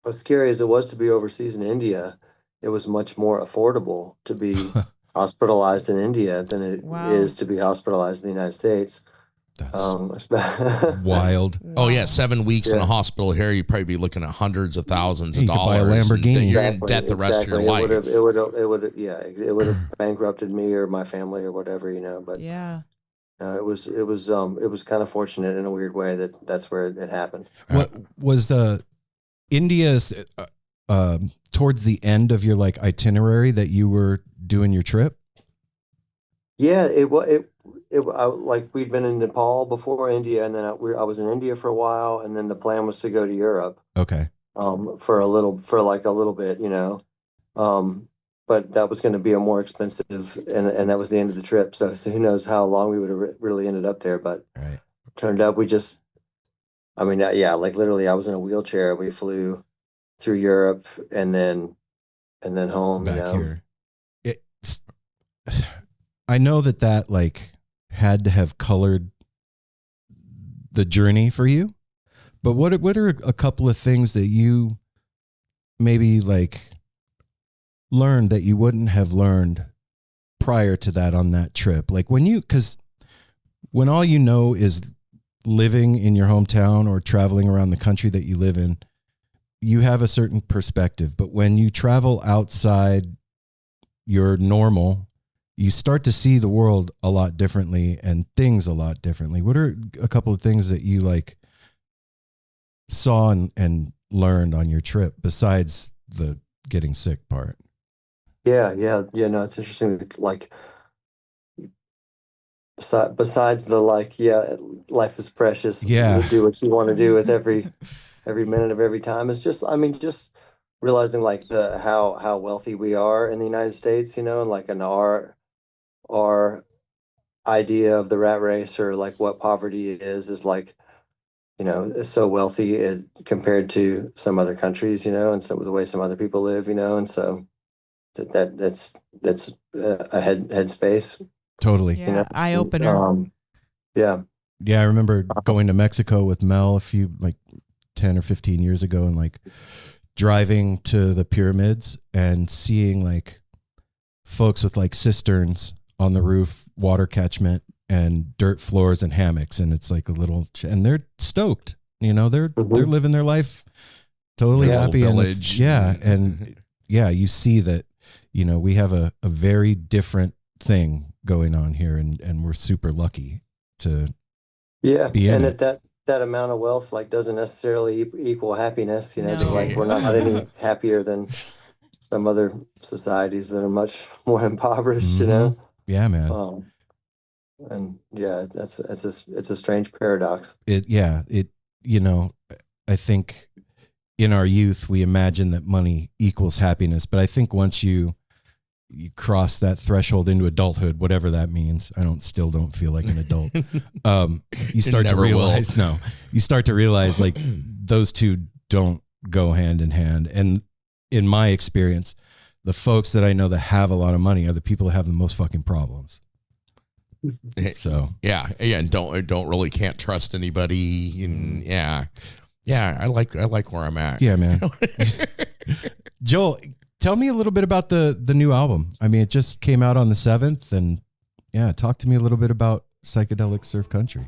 as scary as it was to be overseas in India, it was much more affordable to be hospitalized in India than it is to be hospitalized in the United States. That's wild. Oh yeah, 7 weeks in a hospital here, you'd probably be looking at hundreds of thousands of dollars. Buy a Lamborghini. You're in debt the rest of your life. It would have bankrupted me or my family or whatever, But it was kind of fortunate in a weird way that's where it happened. What was India's towards the end of your like itinerary that you were doing your trip? Yeah, like we'd been in Nepal before, India, and then I was in India for a while, and then the plan was to go to Europe. Okay. For a little bit, you know. But that was going to be a more expensive, and that was the end of the trip. So who knows how long we would have really ended up there. But Right. turned out I mean, yeah, like literally I was in a wheelchair. We flew through Europe and then home, Back you know. here. It's, I know that like had to have colored the journey for you, but what are a couple of things that you maybe like learned that you wouldn't have learned prior to that on that trip? Like because when all you know is living in your hometown or traveling around the country that you live in, you have a certain perspective. But when you travel outside your normal, you start to see the world a lot differently and things a lot differently. What are a couple of things that you like saw and learned on your trip besides the getting sick part? Yeah. No, it's interesting. Like, besides the like, yeah, life is precious. Yeah. You do what you want to do with every minute of every time. It's just, I mean, just realizing like how wealthy we are in the United States, you know, and like our idea of the rat race or like what poverty is like, you know, is so wealthy compared to some other countries, you know, and so the way some other people live, you know, and so that's a headspace. Totally. Yeah, You know? eye opener. Yeah. Yeah, I remember going to Mexico with Mel a few, like 10 or 15 years ago, and like driving to the pyramids and seeing like folks with like cisterns on the roof, water catchment, and dirt floors and hammocks. And it's like and they're stoked, you know, they're living their life totally Their happy. little And village. and you see that, you know, we have a very different thing going on here, and we're super lucky to be in and it. that amount of wealth like doesn't necessarily equal happiness, you know. No. Like we're not any happier than some other societies that are much more impoverished, you know. Yeah, man. And yeah, it's a strange paradox. You know, I think in our youth we imagine that money equals happiness, but I think once you cross that threshold into adulthood, whatever that means, still don't feel like an adult. You start to realize, you start to realize like those two don't go hand in hand. And in my experience, the folks that I know that have a lot of money are the people that have the most fucking problems. So yeah, and don't can't trust anybody, and yeah, I like where I'm at. Yeah, man. Joel, tell me a little bit about the new album. I mean, it just came out on the 7th, and yeah, talk to me a little bit about Psychedelic Surf Country.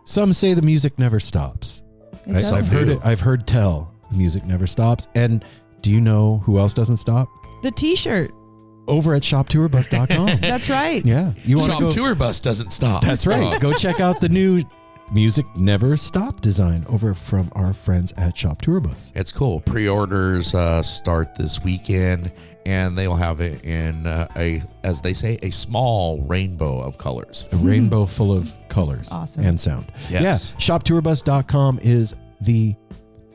Some say the music never stops. I've heard it. I've heard tell the music never stops. And do you know who else doesn't stop? The T-shirt. Over at shoptourbus.com. That's right. Yeah. You want to go? Tour Bus doesn't stop. That's right. Go check out the new Music Never Stop design over from our friends at Shop Tour Bus. It's cool. Pre-orders start this weekend, and they will have it in as they say, a small rainbow of colors. A rainbow full of colors Awesome. and sound. Yes. Yeah. ShopTourBus.com is the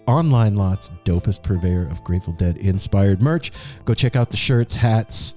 online lot's dopest purveyor of Grateful Dead inspired merch. Go check out the shirts, hats,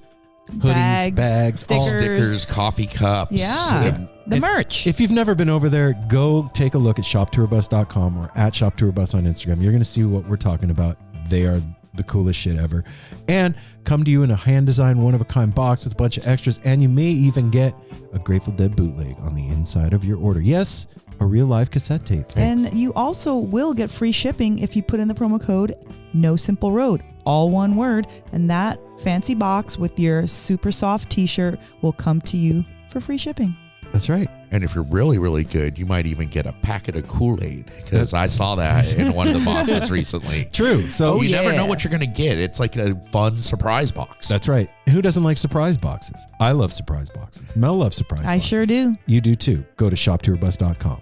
hoodies, bags, stickers, coffee cups. Yeah. The merch. If you've never been over there, go take a look at shoptourbus.com or at shoptourbus on Instagram. You're going to see what we're talking about. They are the coolest shit ever. And come to you in a hand-designed, one-of-a-kind box with a bunch of extras. And you may even get a Grateful Dead bootleg on the inside of your order. Yes, a real-life cassette tape. Folks. And you also will get free shipping if you put in the promo code No Simple Road, all one word. And that fancy box with your super soft T-shirt will come to you for free shipping. That's right. And if you're really, really good, you might even get a packet of Kool-Aid, because I saw that in one of the boxes recently. True. So you never know what you're going to get. It's like a fun surprise box. That's right. Who doesn't like surprise boxes? I love surprise boxes. Mel loves surprise boxes. I sure do. You do too. Go to shoptourbus.com.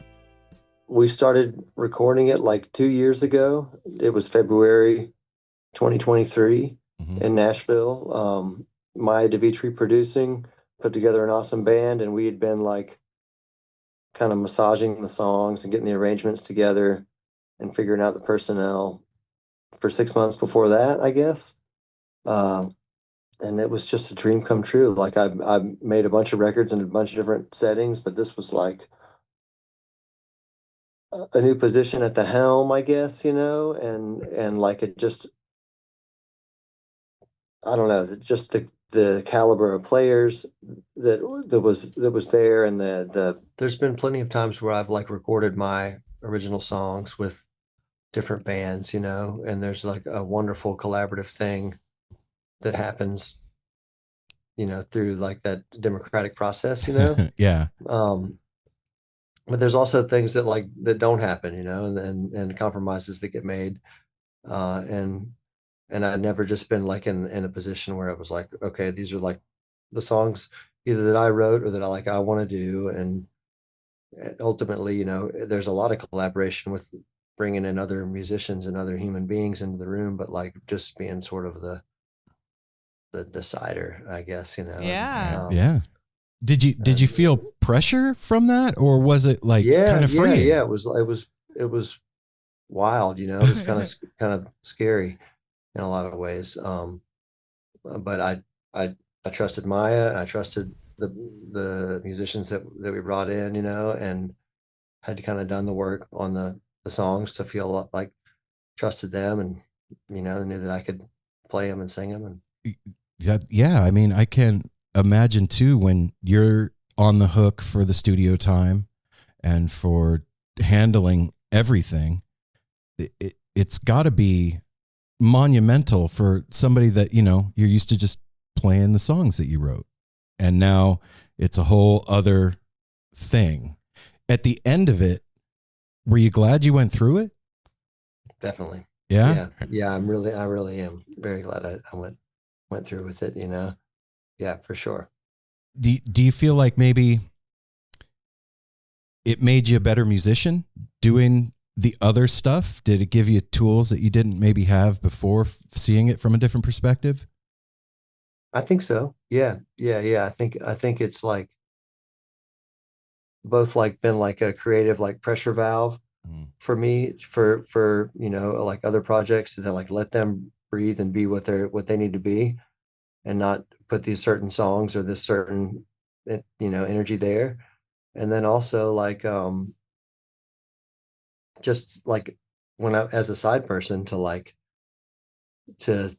We started recording it like 2 years ago. It was February 2023 in Nashville. Maya DeVitri producing, put together an awesome band, and we had been like kind of massaging the songs and getting the arrangements together and figuring out the personnel for 6 months before that, I guess. And it was just a dream come true. Like I made a bunch of records in a bunch of different settings, but this was like a new position at the helm, I guess, and like it just, I don't know, just the caliber of players that was there, and there's been plenty of times where I've like recorded my original songs with different bands, and there's like a wonderful collaborative thing that happens, through like that democratic process, Yeah. But there's also things that don't happen, and compromises that get made, and I've never just been like in a position where it was like, okay, these are like the songs either that I wrote or that I want to do, and ultimately, there's a lot of collaboration with bringing in other musicians and other human beings into the room, but like just being sort of the decider, I guess, Yeah. Yeah. Did you feel pressure from that, or was it like kind of free? Yeah, it was wild, it was kind of scary in a lot of ways. But I trusted Maya, I trusted the musicians that we brought in, and had to kind of done the work on the songs to feel like trusted them, and they knew that I could play them and sing them. And yeah, I mean, I can imagine too, when you're on the hook for the studio time and for handling everything, it's got to be monumental for somebody that, you're used to just playing the songs that you wrote, and now it's a whole other thing. At the end of it, were you glad you went through it? Definitely. Yeah. I really am very glad I went through with it, Yeah, for sure. Do you feel like maybe it made you a better musician doing the other stuff? Did it give you tools that you didn't maybe have before, seeing it from a different perspective? I think so. Yeah. I think it's like both like been like a creative like pressure valve for me for like other projects to like let them breathe and be what they need to be, and not put these certain songs or this certain energy there. And then also like just like when I, as a side person, to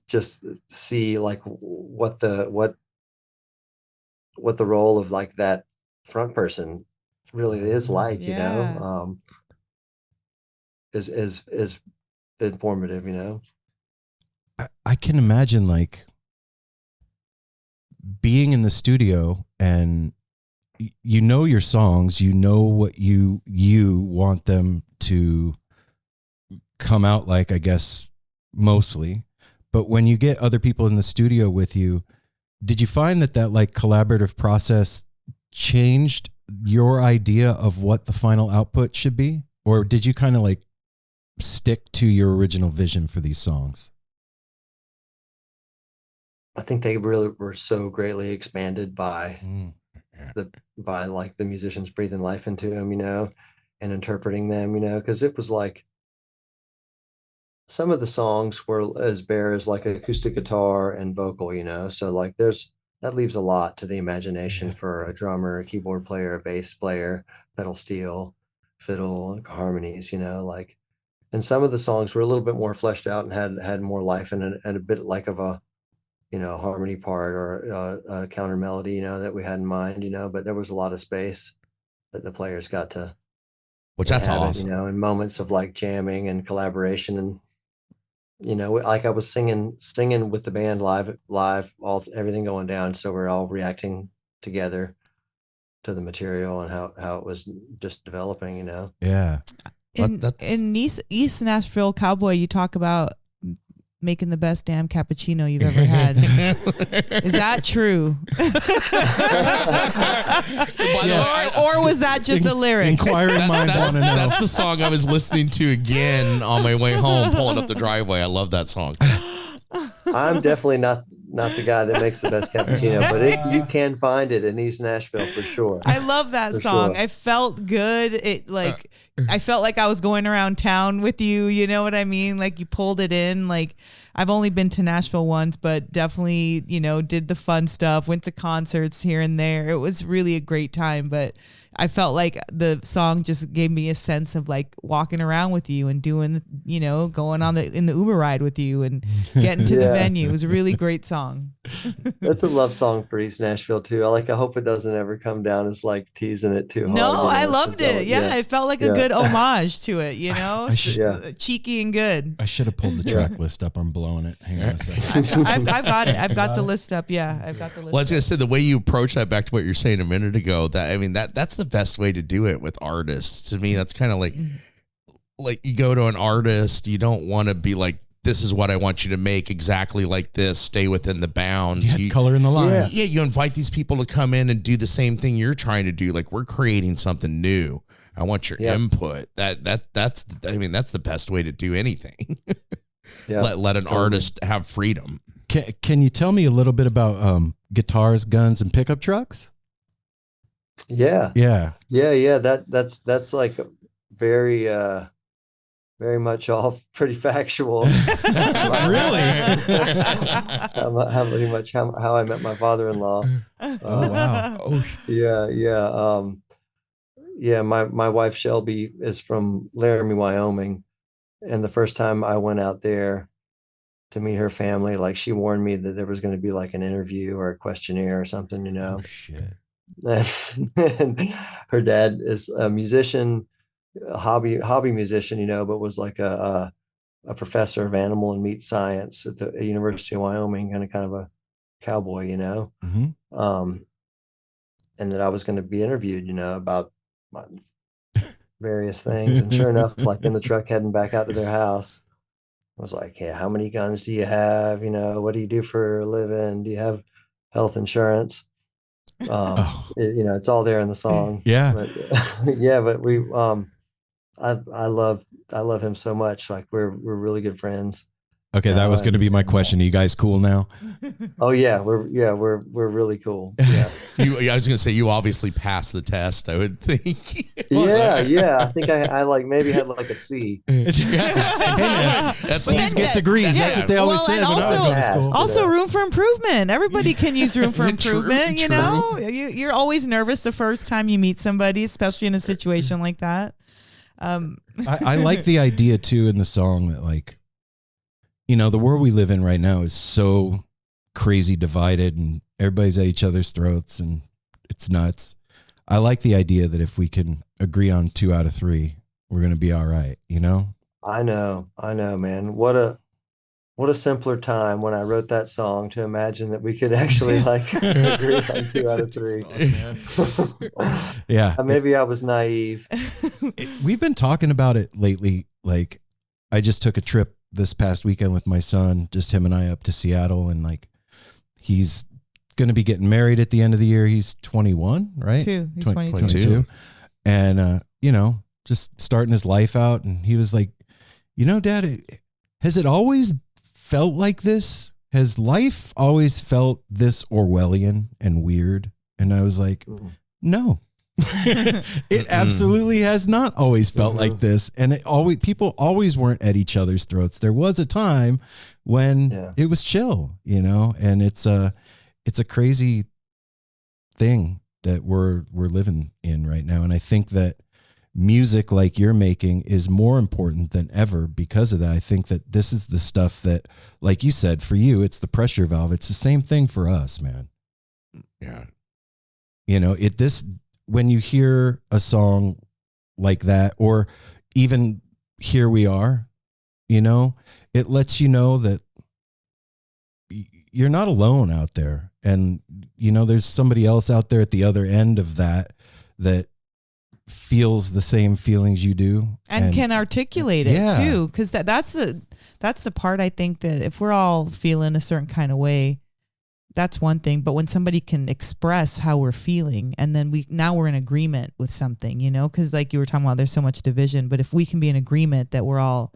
just see like what the role of like that front person really is like, is informative, I can imagine like being in the studio and your songs, what you want them to come out like, I guess, mostly. But when you get other people in the studio with you, did you find that like collaborative process changed your idea of what the final output should be? Or did you kind of like stick to your original vision for these songs? I think they really were so greatly expanded by like the musicians breathing life into them, and interpreting them, because it was like some of the songs were as bare as like acoustic guitar and vocal, so like that leaves a lot to the imagination for a drummer, a keyboard player, a bass player, pedal steel, fiddle, harmonies, like, and some of the songs were a little bit more fleshed out and had more life and a bit like of a harmony part or a counter melody, that we had in mind, but there was a lot of space that the players got to, which that's awesome, in moments of like jamming and collaboration. And, like I was singing with the band live, everything going down. So we're all reacting together to the material and how it was just developing, Yeah. In East Nashville Cowboy, you talk about making the best damn cappuccino you've ever had. Is that true? or was that just a lyric? Inquiring minds want to know. That's the song I was listening to again on my way home, pulling up the driveway. I love that song. I'm definitely not not the guy that makes the best cappuccino, but you can find it in East Nashville for sure. I love that song. Sure. I felt good. I felt like I was going around town with you. You know what I mean? Like you pulled it in. Like I've only been to Nashville once, but definitely, did the fun stuff, went to concerts here and there. It was really a great time, but I felt like the song just gave me a sense of like walking around with you and doing, going in the Uber ride with you and getting to the venue. It was a really great song. That's a love song for East Nashville too. I hope it doesn't ever come down as like teasing it too hard. No, I loved it. Yeah, it felt like a good homage to it, cheeky and good. I should have pulled the track list up. I'm blowing it. Hang on a second. I've got it. I've got the list up. Yeah, I've got the list. Well, I was going to say, the way you approach that, back to what you're saying a minute ago, that's the best way to do it with artists. To me, that's kind of like you go to an artist, you don't want to be like, this is what I want you to make exactly like this, stay within the bounds. You color in the lines. Yeah, you invite these people to come in and do the same thing you're trying to do. Like, we're creating something new. I want your input. That's the best way to do anything. Let an artist have freedom. Can you tell me a little bit about guitars, guns, and pickup trucks? Yeah. That's like very very much all pretty factual. Really? how I met my father-in-law. Oh wow. My wife Shelby is from Laramie, Wyoming, and the first time I went out there to meet her family, like she warned me that there was going to be like an interview or a questionnaire or something, Oh shit. And her dad is a musician, a hobby musician, but was like a professor of animal and meat science at the University of Wyoming, and kind of a cowboy, Mm-hmm. And that I was going to be interviewed, about various things. And sure enough, like in the truck heading back out to their house, I was like, "Yeah, how many guns do you have? What do you do for a living? Do you have health insurance?" It's all there in the song. Yeah. But we I love him so much. Like we're really good friends. Okay, that was going to be my question. Are you guys cool now? Oh yeah, we're really cool. Yeah. I was going to say, you obviously passed the test, I would think. Yeah. I think I like maybe had like a C. Hey man, C's get degrees. That's what they always say. Also, room for improvement. Everybody can use room for improvement. You're always nervous the first time you meet somebody, especially in a situation like that. I like the idea too in the song that like, the world we live in right now is so crazy divided and everybody's at each other's throats and it's nuts. I like the idea that if we can agree on 2 out of 3, we're going to be all right. I know, man. What a simpler time when I wrote that song to imagine that we could actually like agree on 2 out of 3. Yeah. Maybe I was naive. We've been talking about it lately. Like I just took a trip this past weekend with my son, just him and I up to Seattle, and like he's going to be getting married at the end of the year. He's 21, right? He's 22. And, just starting his life out. And he was like, Dad, has it always felt like this? Has life always felt this Orwellian and weird? And I was like, no. It absolutely has not always felt like this, and people always weren't at each other's throats. There was a time when it was chill, and it's a crazy thing that we're living in right now. And I think that music like you're making is more important than ever because of that. I think that this is the stuff that, like you said, for you, it's the pressure valve. It's the same thing for us, man. Yeah. When you hear a song like that, or even Here We Are, it lets you know that you're not alone out there. And, there's somebody else out there at the other end of that feels the same feelings you do. And can articulate it too. Because that's the part I think that if we're all feeling a certain kind of way, that's one thing. But when somebody can express how we're feeling, and then we're in agreement with something, because like you were talking about, there's so much division. But if we can be in agreement that we're all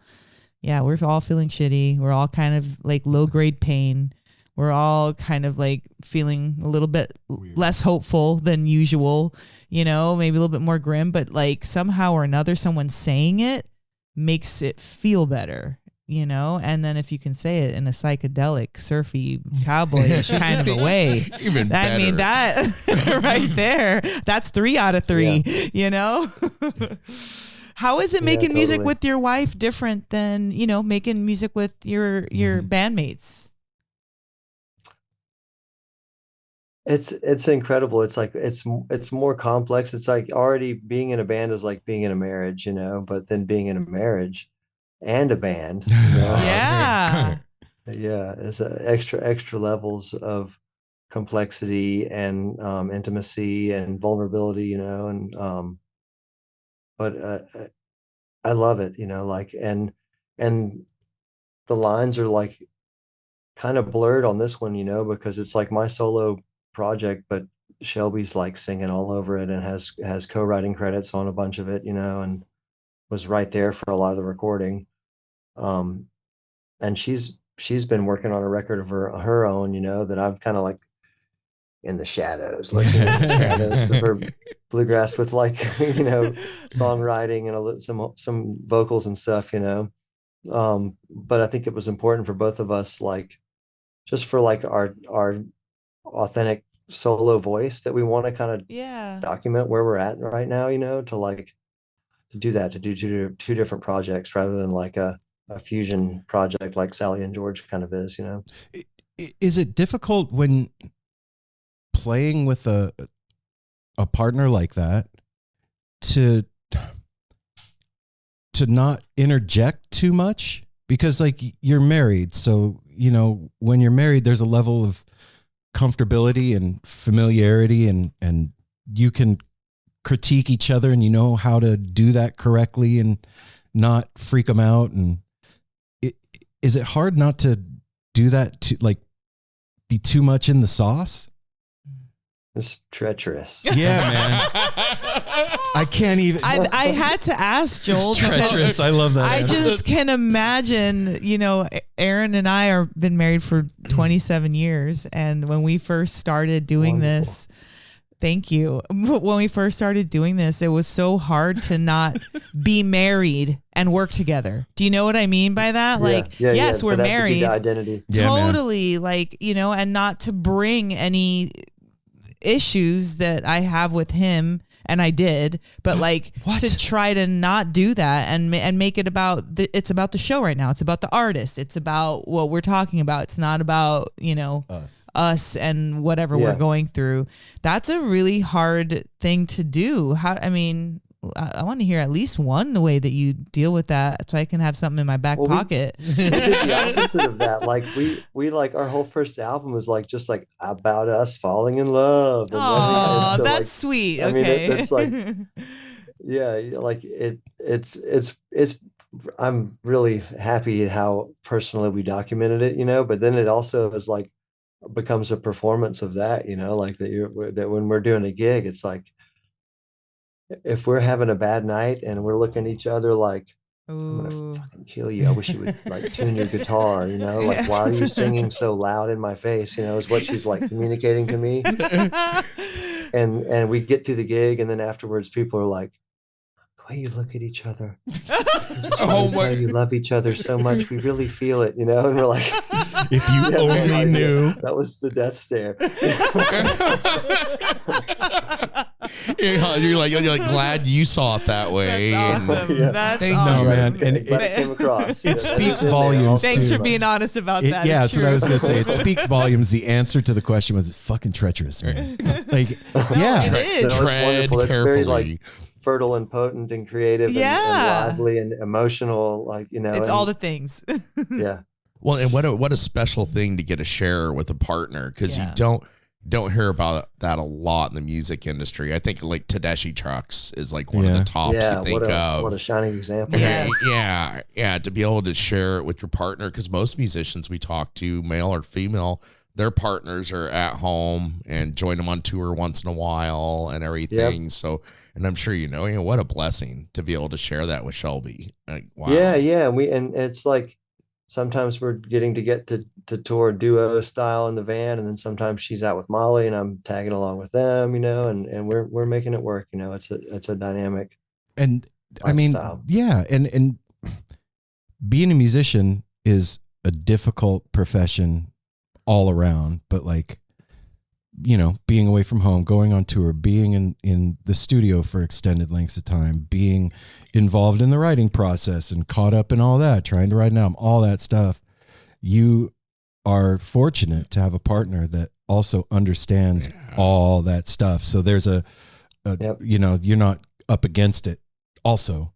feeling shitty, we're all kind of like low grade pain, we're all kind of like feeling a little bit less hopeful than usual, maybe a little bit more grim, but like somehow or another, someone saying it makes it feel better. And then if you can say it in a psychedelic, surfy, cowboyish kind of a way, even better. I mean, that right there, that's 3 out of 3, How is it making music with your wife different than, making music with your bandmates? It's incredible. It's like, it's more complex. It's like already being in a band is like being in a marriage, but then being in a marriage and a band. Yeah. Yeah. It's extra levels of complexity and intimacy and vulnerability, but I love it, and the lines are like kind of blurred on this one, because it's like my solo project, but Shelby's like singing all over it and has co-writing credits on a bunch of it, and was right there for a lot of the recording. And she's been working on a record of her own, that I'm kind of like in the shadows, looking in the shadows of her bluegrass with like, songwriting and some vocals and stuff, but I think it was important for both of us, like just for like our authentic solo voice that we want to kind of document where we're at right now, to do that, to do two different projects rather than like a fusion project like Sally and George kind of is, Is it difficult when playing with a partner like that to not interject too much? Because like you're married, so when you're married there's a level of comfortability and familiarity, and you can critique each other and how to do that correctly and not freak them out. And is it hard not to do that, to like be too much in the sauce? It's treacherous. Yeah, man. I can't even. I had to ask Joel. It's treacherous. I love that. I just can imagine, Aaron and I are been married for 27 years. And when we first started doing this, thank you. When we first started doing this, it was so hard to not be married and work together. Do you know what I mean by that? Yes, we're married. Identity. Totally. And not to bring any issues that I have with him, and I did, but to try to not do that and make it about it's about the show right now. It's about the artist. It's about what we're talking about. It's not about us and whatever we're going through. That's a really hard thing to do. I want to hear at least one way that you deal with that, so I can have something in my back pocket. We did the opposite of that. Like we like our whole first album was like just like about us falling in love. Oh, so that's sweet. I mean, okay. it's like, like it's. I'm really happy how personally we documented it, but then it also is like becomes a performance of that, like that when we're doing a gig, it's like, if we're having a bad night and we're looking at each other like, I'm gonna fucking kill you. I wish you would like tune your guitar, like why are you singing so loud in my face? Is what she's like communicating to me. And we get through the gig, and then afterwards people are like, the way you look at each other, you love each other so much. We really feel it, and we're like, if you only knew. That was the death stare. You're like glad you saw it that way. That's awesome. That's Thank awesome. you, man. And it came across. It speaks volumes. Thanks too. for being honest about that. Yeah, It's that's what I was true. gonna say. It speaks volumes. The answer to the question was, it's fucking treacherous, man. Like, yeah, It is. So it's Tread wonderful. It's very carefully. like fertile and potent and creative and lively and emotional, It's all the things. yeah. Well, and what a special thing to get to share with a partner, because you don't hear about that a lot in the music industry. I think like Tedeschi Trucks is like one of the tops you think of. What a shining example. Yeah, to be able to share it with your partner, because most musicians we talk to, male or female, their partners are at home and join them on tour once in a while and everything. Yep. So, and I'm sure what a blessing to be able to share that with Shelby. Like, wow. Yeah, and it's like, sometimes we're getting to get to tour duo style in the van, and then sometimes she's out with Molly and I'm tagging along with them, and we're making it work. It's a dynamic And I mean, lifestyle. yeah. And being a musician is a difficult profession all around, but like, being away from home, going on tour, being in the studio for extended lengths of time, being involved in the writing process and caught up in all that, trying to write an album, all that stuff. You are fortunate to have a partner that also understands all that stuff. So there's Yep. you're not up against it also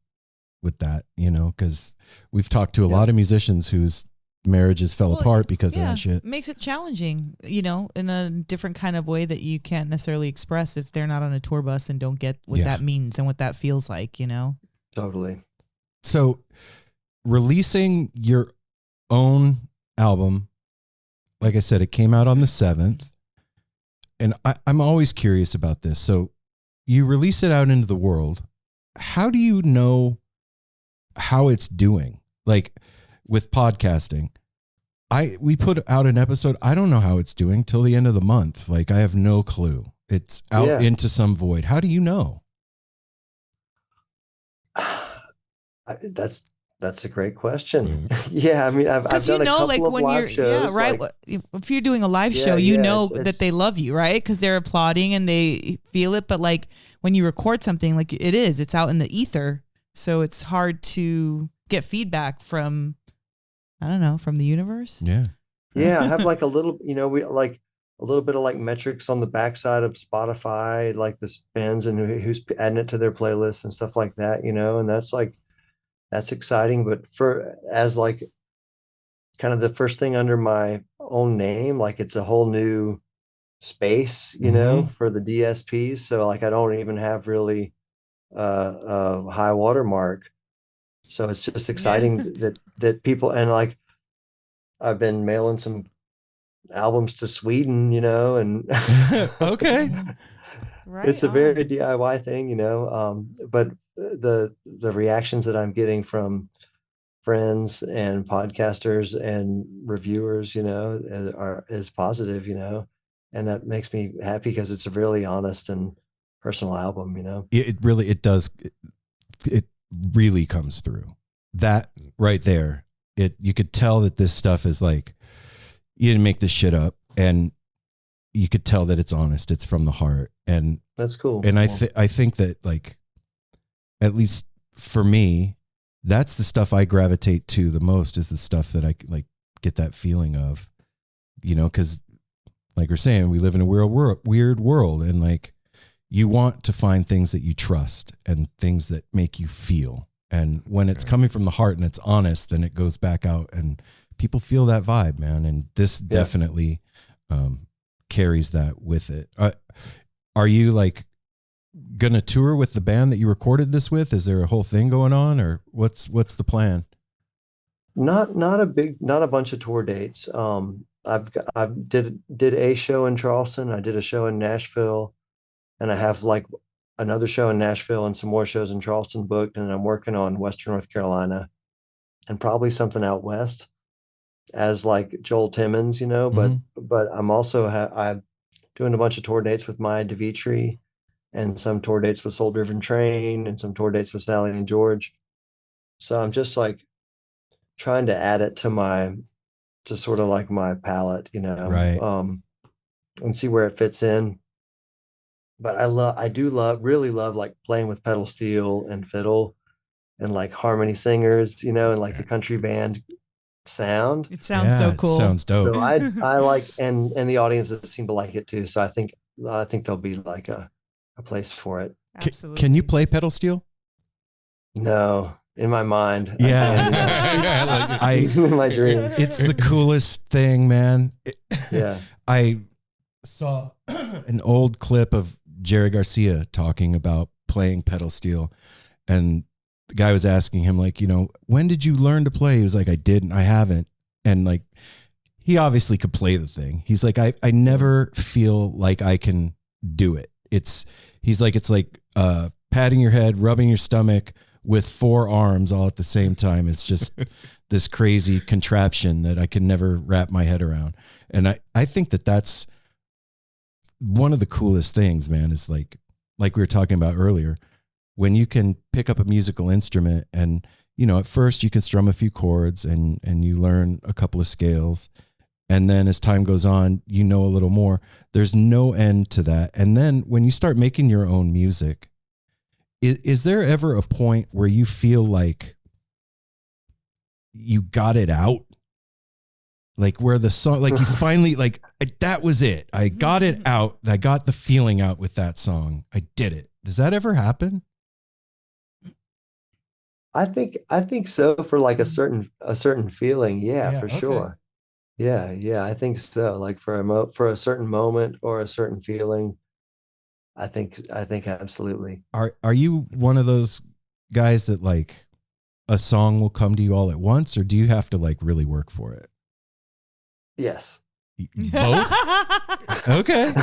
with that, because we've talked to a lot of musicians whose marriages fell apart because of that shit. Makes it challenging, in a different kind of way that you can't necessarily express if they're not on a tour bus and don't get what that means and what that feels like, Totally. So releasing your own album, like I said, it came out on the 7th. And I'm always curious about this. So you release it out into the world. How do you know how it's doing? Like with podcasting, we put out an episode. I don't know how it's doing till the end of the month. Like I have no clue. It's out into some void. How do you know? That's a great question. Yeah, I mean, I've done a couple of live shows. Yeah, right. If you're doing a live show, that they love you, right? Because they're applauding and they feel it. But like when you record something, like it's out in the ether, so it's hard to get feedback from, I don't know, from the universe. Yeah. Yeah, I have like a little, we like a little bit of like metrics on the backside of Spotify, like the spins and who's adding it to their playlists and stuff like that, and that's exciting. But as like kind of the first thing under my own name, like it's a whole new space, for the DSPs. So like I don't even have really a high watermark. So it's just exciting that people, and like I've been mailing some albums to Sweden, and okay. Right. It's a very DIY thing, but the reactions that I'm getting from friends and podcasters and reviewers, is positive, and that makes me happy because it's a really honest and personal album, It really comes through. That right there, you could tell that this stuff is like, you didn't make this shit up, and you could tell that it's honest. It's from the heart, and that's cool. And I think that, like, at least for me, that's the stuff I gravitate to the most, is the stuff that I like get that feeling of, because like we're saying, we live in a weird world, and like you want to find things that you trust and things that make you feel. And when it's coming from the heart and it's honest, then it goes back out and people feel that vibe, man. And this definitely carries that with it. Are you like gonna tour with the band that you recorded this with? Is there a whole thing going on, or what's the plan? Not a bunch of tour dates. I did a show in Charleston. I did a show in Nashville, and I have like another show in Nashville and some more shows in Charleston booked. And I'm working on Western North Carolina and probably something out west as like Joel Timmons, but I'm also I'm doing a bunch of tour dates with Maya DeVitri, and some tour dates with Soul Driven Train, and some tour dates with Sally and George. So I'm just like trying to add it to sort of like my palette, right. And see where it fits in. But I really love like playing with pedal steel and fiddle and like harmony singers, and like the country band sound. It sounds so cool. It sounds dope. So I like, and the audiences seem to like it too. So I think there'll be like a place for it. Absolutely. Can you play pedal steel? No, in my mind. Yeah. In my dreams. It's the coolest thing, man. Yeah. I saw an old clip of Jerry Garcia talking about playing pedal steel, and the guy was asking him, like, when did you learn to play? He was like, I haven't. And like, he obviously could play the thing. He's like, I never feel like I can do it. It's like patting your head, rubbing your stomach with 4 arms all at the same time. It's just this crazy contraption that I can never wrap my head around. And I think that that's one of the coolest things, man, is like we were talking about earlier, when you can pick up a musical instrument and, you know, at first you can strum a few chords and you learn a couple of scales. And then as time goes on, you know a little more. There's no end to that. And then when you start making your own music, is there ever a point where you feel like you got it out? Like where the song, like you finally, like that was it. I got it out. I got the feeling out with that song. I did it. Does that ever happen? I think so, for like a certain feeling. Yeah, for okay. sure. Yeah, I think so. Like for a certain moment or a certain feeling, I think absolutely. Are you one of those guys that like a song will come to you all at once, or do you have to like really work for it? Yes. Both? Okay.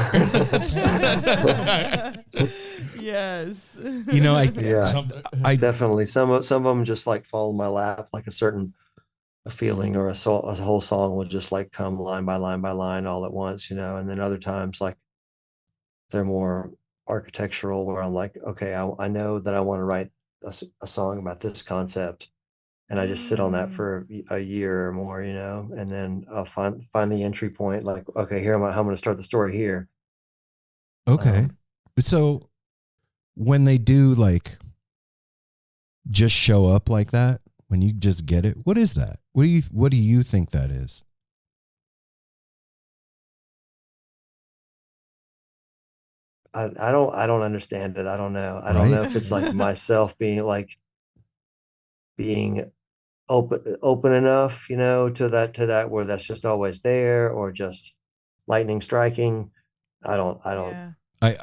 Yes. You know, I definitely, some of them just like fall in my lap, like a feeling or a whole song will just like come line by line by line all at once, you know. And then other times, like they're more architectural, where I'm like, okay, I know that I want to write a song about this concept, and I just sit on that for a year or more, you know, and then I'll find the entry point. Like, okay, here how I'm going to start the story here. Okay. So when they do like just show up like that, when you just get it, what is that? What do you think that is? I don't understand it. I don't know. I don't know if it's like myself being open enough, you know, to that where that's just always there, or just lightning striking. I don't I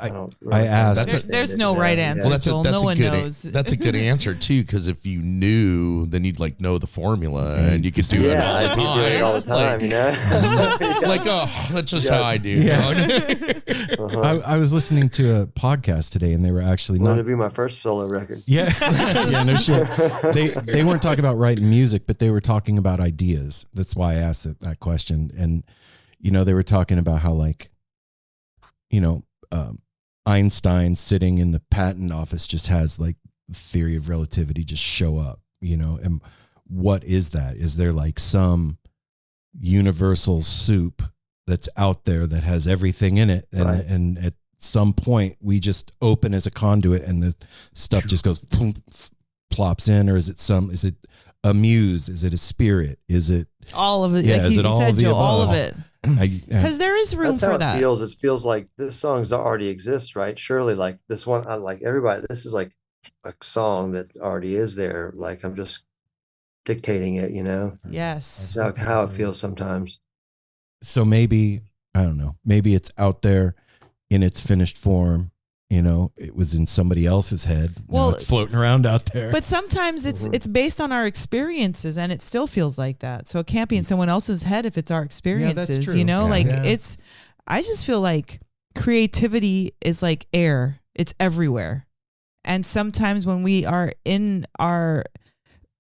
asked. There's no right answer. Well, Joel. No one knows. That's a good answer too, because if you knew, then you'd like know the formula and you could do it all the time. I do it all the time, you know. Like, oh, that's just how I do. Yeah. I was listening to a podcast today, and they were actually not to be my first solo record. Yeah, yeah, no shit. They weren't talking about writing music, but they were talking about ideas. That's why I asked that question. And you know, they were talking about how, like, you know, Einstein sitting in the patent office just has like theory of relativity just show up, you know. And what is that? Is there like some universal soup that's out there that has everything in it, and at some point we just open as a conduit and the stuff just goes plops in? Or is it a muse? Is it a spirit? Is it all of it? Yeah, like is it all of the above? All of it. Because there is room for that. It feels like this song already exists, right? Surely, like this one, like everybody, this is like a song that already is there. Like I'm just dictating it, you know? Yes. That's how it feels sometimes. So maybe, I don't know, maybe it's out there in its finished form. You know, it was in somebody else's head. Well, it's floating around out there. But sometimes it's based on our experiences, and it still feels like that. So it can't be in someone else's head if it's our experiences. Yeah, that's true. You know, Yeah. I just feel like creativity is like air. It's everywhere. And sometimes when we are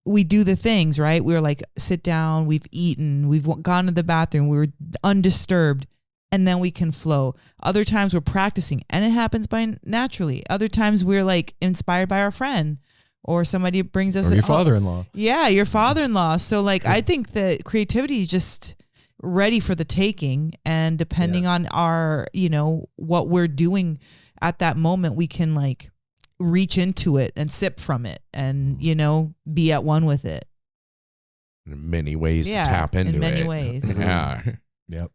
we do the things, right? We're like, sit down, we've eaten, we've gone to the bathroom, we were undisturbed. And then we can flow. Other times we're practicing and it happens naturally. Other times we're like inspired by our friend or somebody brings us. Or your father-in-law. Yeah, your father-in-law. So like, I think that creativity is just ready for the taking, and depending on our, you know, what we're doing at that moment, we can like reach into it and sip from it and, you know, be at one with it. Many ways to tap into it. In many ways. Yeah. Yep.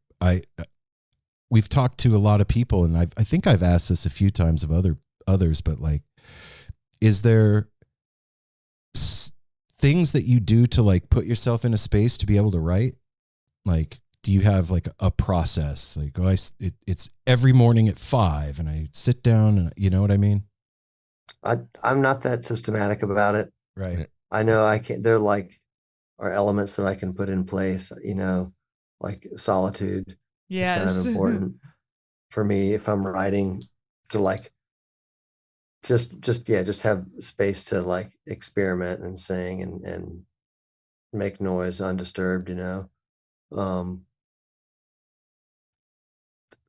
We've talked to a lot of people, and I think I've asked this a few times of others, but like, is there things that you do to like put yourself in a space to be able to write? Like, do you have like a process? Like, it's every morning at 5 and I sit down, and you know what I mean? I'm not that systematic about it. Right. I know I can't, there are elements that I can put in place, you know, like solitude. Yes. It's kind of important for me if I'm writing, to like just have space to like experiment and sing and make noise undisturbed, you know.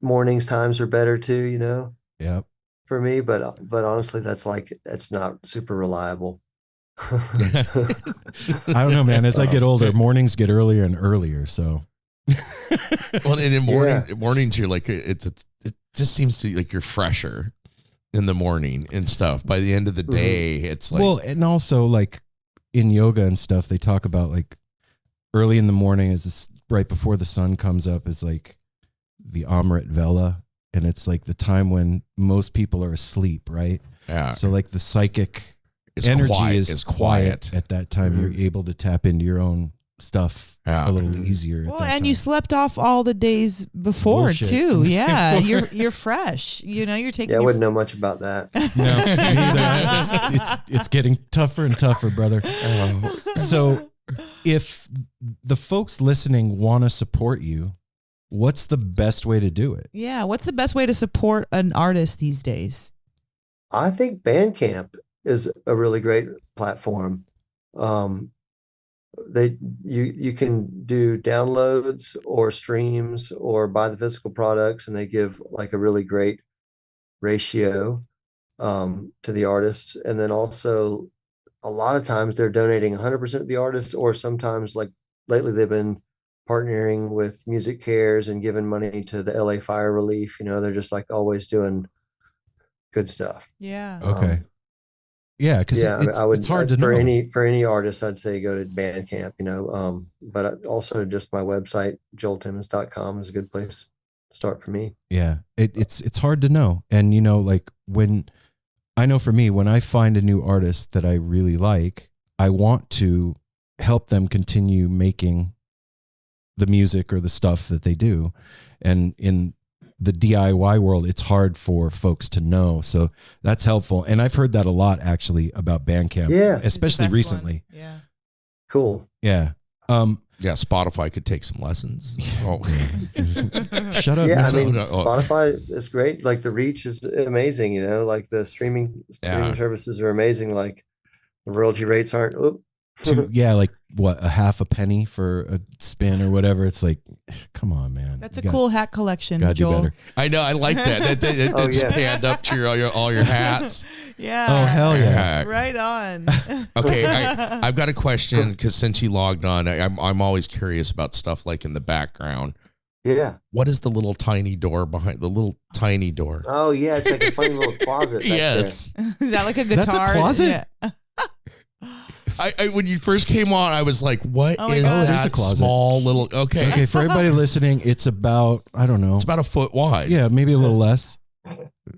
Mornings times are better too, you know, Yep. for me, but honestly, that's not super reliable. I don't know, man. As I get older, mornings get earlier and earlier. So, well, and in mornings, you're like, it just seems to like you're fresher in the morning and stuff. By the end of the day, it's like, well, and also like in yoga and stuff, they talk about like early in the morning is this right before the sun comes up is like the Amrit Vela. And it's like the time when most people are asleep, right? Yeah. So like the psychic energy is quiet at that time. Mm-hmm. You're able to tap into your own stuff a little easier. Well, and you slept off all the days before Bullshit. too. Yeah, you're fresh. You know, you're taking. Yeah, I wouldn't know much about that. No, neither. It's getting tougher and tougher, brother. So, if the folks listening want to support you, what's the best way to do it? Yeah, what's the best way to support an artist these days? I think Bandcamp is a really great platform. You can do downloads or streams or buy the physical products, and they give like a really great ratio to the artists. And then also a lot of times they're donating 100% of the artists, or sometimes like lately they've been partnering with Music Cares and giving money to the LA Fire Relief. You know, they're just like always doing good stuff. Yeah. Okay. Yeah, because it's hard to know. For any artist, I'd say go to Bandcamp, you know. But also just my website, joeltimmons.com is a good place to start for me. Yeah, it's hard to know. And, you know, like when I know for me, when I find a new artist that I really like, I want to help them continue making the music or the stuff that they do. And in the DIY world, it's hard for folks to know. So that's helpful. And I've heard that a lot actually about Bandcamp, especially recently. One. Yeah. Cool. Yeah. Yeah, Spotify could take some lessons. Oh, shut up. Yeah, I mean, Spotify is great. Like the reach is amazing, you know, like the streaming services are amazing. Like the royalty rates aren't, like what, a half a penny for a spin or whatever. It's like, come on, man. That's cool hat collection, gotta Joel. do better. I know. I like that. That just panned up to all your hats. Yeah. Oh, hell yeah. Right on. Okay. I've got a question because since you logged on, I'm always curious about stuff like in the background. Yeah. What is the little tiny door behind the little tiny door? Oh yeah. It's like a funny little closet. Yes. Is that like a guitar? That's a closet? Yeah. I when you first came on, I was like, "What is that it is a closet. small little?" Okay, for everybody listening, it's about, I don't know, it's about a foot wide. Yeah, maybe a little less.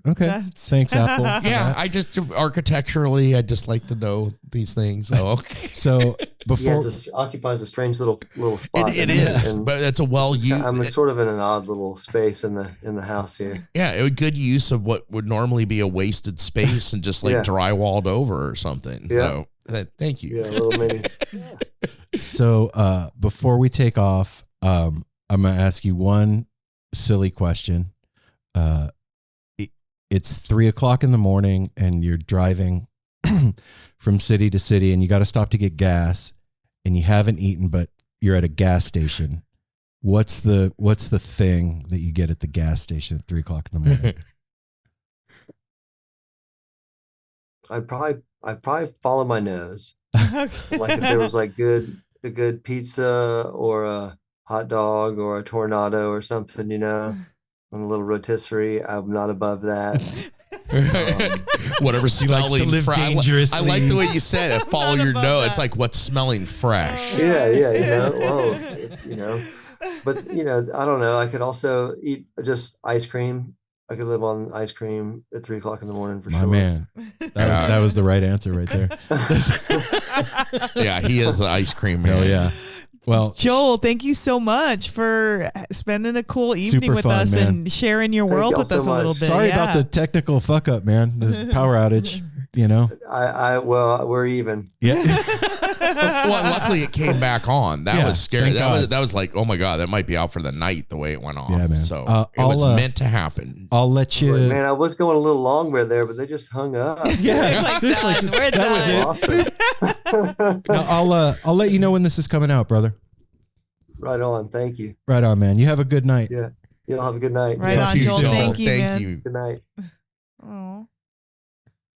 Okay, thanks, Apple. Yeah, I just architecturally, I just like to know these things. So before occupies a strange little spot. It is, but it's a well used. I'm sort of in an odd little space in the house here. Yeah, a good use of what would normally be a wasted space and just like drywalled over or something. Yeah. So, thank you. Yeah, a little mini. So before we take off, I'm gonna ask you one silly question. It's 3:00 in the morning and you're driving from city to city and you got to stop to get gas and you haven't eaten, but you're at a gas station. What's the thing that you get at the gas station at 3:00 in the morning? I'd probably follow my nose. Like if there was like a good pizza or a hot dog or a tornado or something, you know. On a little rotisserie, I'm not above that. Whatever smelling. Likes to live dangerously. I like the way you said it. Follow your nose. It's like what's smelling fresh. Yeah, you know. Well, you know, but you know, I don't know. I could also eat just ice cream. I could live on ice cream at 3:00 in the morning for sure. My man, that was the right answer right there. Yeah, he is the ice cream man. Hell yeah. Well, Joel, thank you so much for spending a cool evening with fun, us man. and sharing your world with us a little bit. Sorry about the technical fuck up, man. The power outage, you know. Well, we're even. Yeah. Well, luckily it came back on. That was scary. God. That was like, oh my God, that might be out for the night the way it went off. Yeah, man. So it was meant to happen. I'll let you. Man, I was going a little longer there, but they just hung up. Yeah, We're done. that was it. No, I'll let you know when this is coming out, brother. Right on. Thank you. Right on, man. You have a good night. Yeah. Y'all have a good night. Right Talk on, to you Joel. soon. Thank you, Thank man. you. Good night. Oh.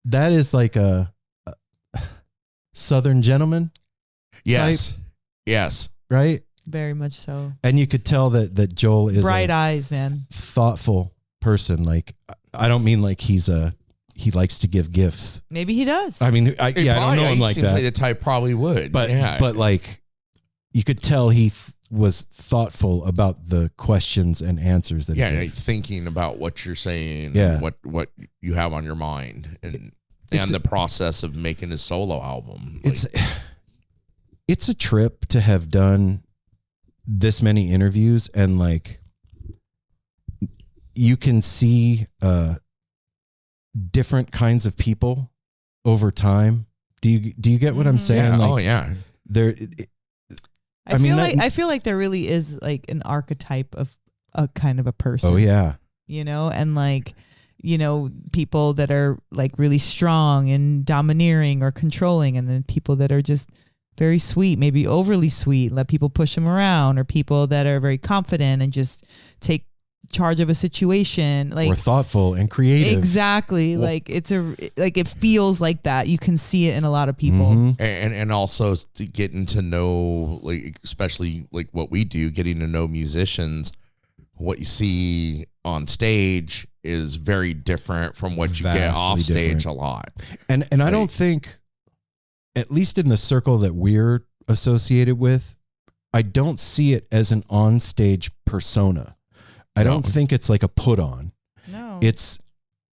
That is like a Southern gentleman, Yes. Yes. right? Very much so. And you could tell that Joel is Bright a eyes, man. thoughtful person. Like, I don't mean like he likes to give gifts. Maybe he does. I mean, I don't know him like seems that. like the type probably would. But yeah. but like, you could tell he was thoughtful about the questions and answers that he yeah, gave. like thinking about what you're saying, Yeah. and what you have on your mind, and It's- the process of making a solo album. It's a trip to have done this many interviews, and like you can see different kinds of people over time. Do you get what I'm saying? yeah. Like, Oh yeah. there. I mean, feel like there really is like an archetype of a kind of a person. Oh yeah. You know, and like, you know, people that are like really strong and domineering or controlling, and then people that are just very sweet, maybe overly sweet, let people push them around, or people that are very confident and just take charge of a situation, like, or thoughtful and creative. exactly. Well, like it feels like that. You can see it in a lot of people. Mhm. And also getting to know, like, especially like what we do, getting to know musicians, what you see on stage is very different from what you get off Vastly stage different. a lot. And I don't think, at least in the circle that we're associated with, I don't see it as an onstage persona. I don't think it's like a put on. No. It's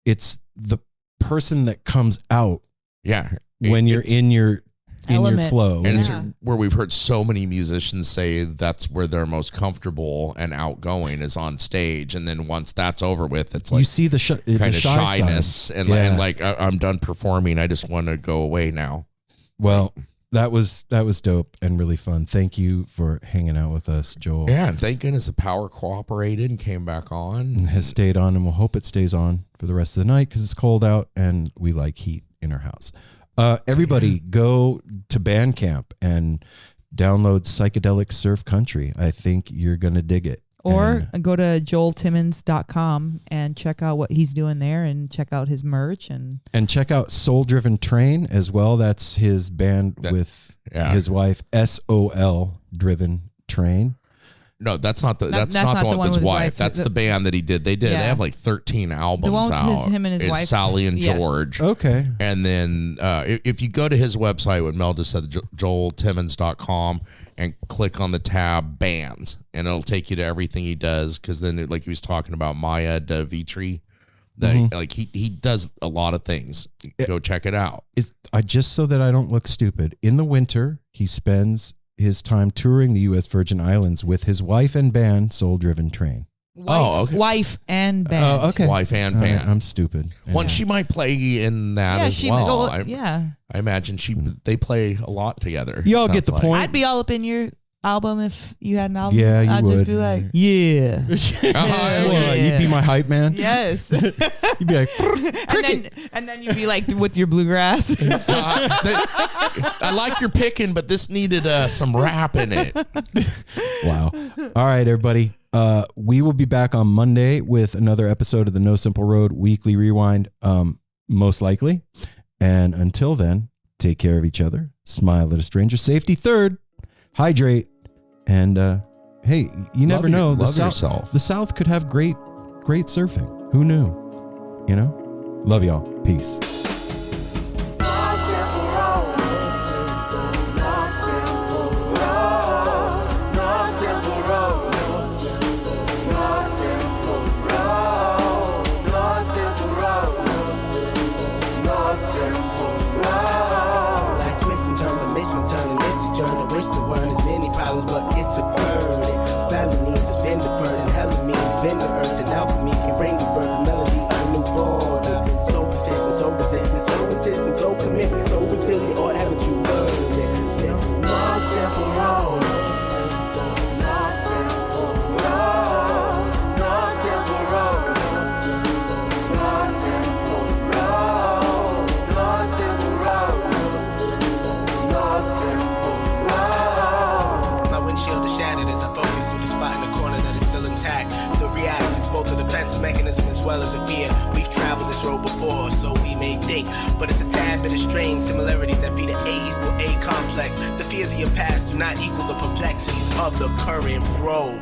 the person that comes out Yeah. when you're in your Element. flow. And it's Yeah. where we've heard so many musicians say that's where they're most comfortable and outgoing is on stage. And then once that's over with, it's like you see the kind the of shy shyness side. and, Yeah. and like, I'm done performing. I just want to go away now. Well, that was dope and really fun. Thank you for hanging out with us, Joel. Yeah. And thank goodness the power cooperated and came back on. And has stayed on, and we'll hope it stays on for the rest of the night because it's cold out and we like heat in our house. Everybody go to Bandcamp and download Psychedelic Surf Country. I think you're going to dig it. Or go to joeltimmons.com and check out what he's doing there, and check out his merch, and check out Soul Driven Train as well. That's his band with his wife, SOL Driven Train. No, that's not the one with his wife. That's the band that he did. They have like 13 albums the one with out. him and his It's wife. Sally and Yes. George. Okay. And then if you go to his website, what Mel just said, joeltimmons.com, and click on the tab bands, and it'll take you to everything he does. Because then, like he was talking about Maya de Vitri, like he does a lot of things. Go check it out. I just so that I don't look stupid. In the winter, he spends his time touring the U.S. Virgin Islands with his wife and band, Soul Driven Train. Wife and band. Oh, okay. Wife and All right, band. I'm stupid. Well, she might play in that as well. Yeah. I imagine they play a lot together. You all get the sounds like. point. I'd be all up in your album if you had an album. Yeah, you I'd would. just be like, yeah. Well, you'd be my hype man. Yes. You'd be like, and then you'd be like with your bluegrass. I like your picking, but this needed some rap in it. wow. All right, everybody. We will be back on Monday with another episode of the No Simple Road Weekly Rewind, most likely. And until then, take care of each other. Smile at a stranger. Safety third. Hydrate. And hey, you never know. Love yourself. The South could have great surfing. Who knew? You know? Love y'all. Peace. But it's a burden. Family needs has been deferred, and hella means been the earth, and alchemy can bring the birth, the melody of a newborn. So persistent, so resistant, so insistent, so commitment, so resilient, or haven't you learned it? No simple road. No windshield is shattered as I focus through the spot in the corner that is still intact. The react is both a defense mechanism as well as a fear. We've traveled this road before, so we may think, but it's a tad bit of strange similarities that feed an A equal A complex. The fears of your past do not equal the perplexities of the current road.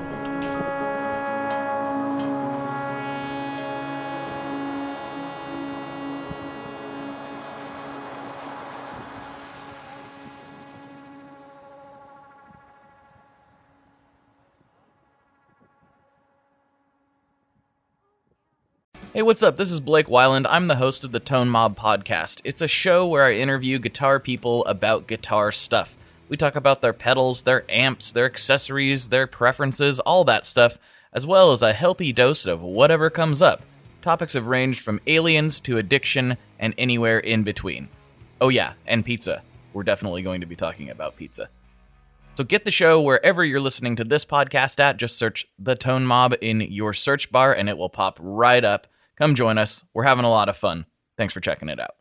Hey, what's up? This is Blake Weiland. I'm the host of the Tone Mob podcast. It's a show where I interview guitar people about guitar stuff. We talk about their pedals, their amps, their accessories, their preferences, all that stuff, as well as a healthy dose of whatever comes up. Topics have ranged from aliens to addiction and anywhere in between. Oh yeah, and pizza. We're definitely going to be talking about pizza. So get the show wherever you're listening to this podcast at. Just search The Tone Mob in your search bar and it will pop right up. Come join us. We're having a lot of fun. Thanks for checking it out.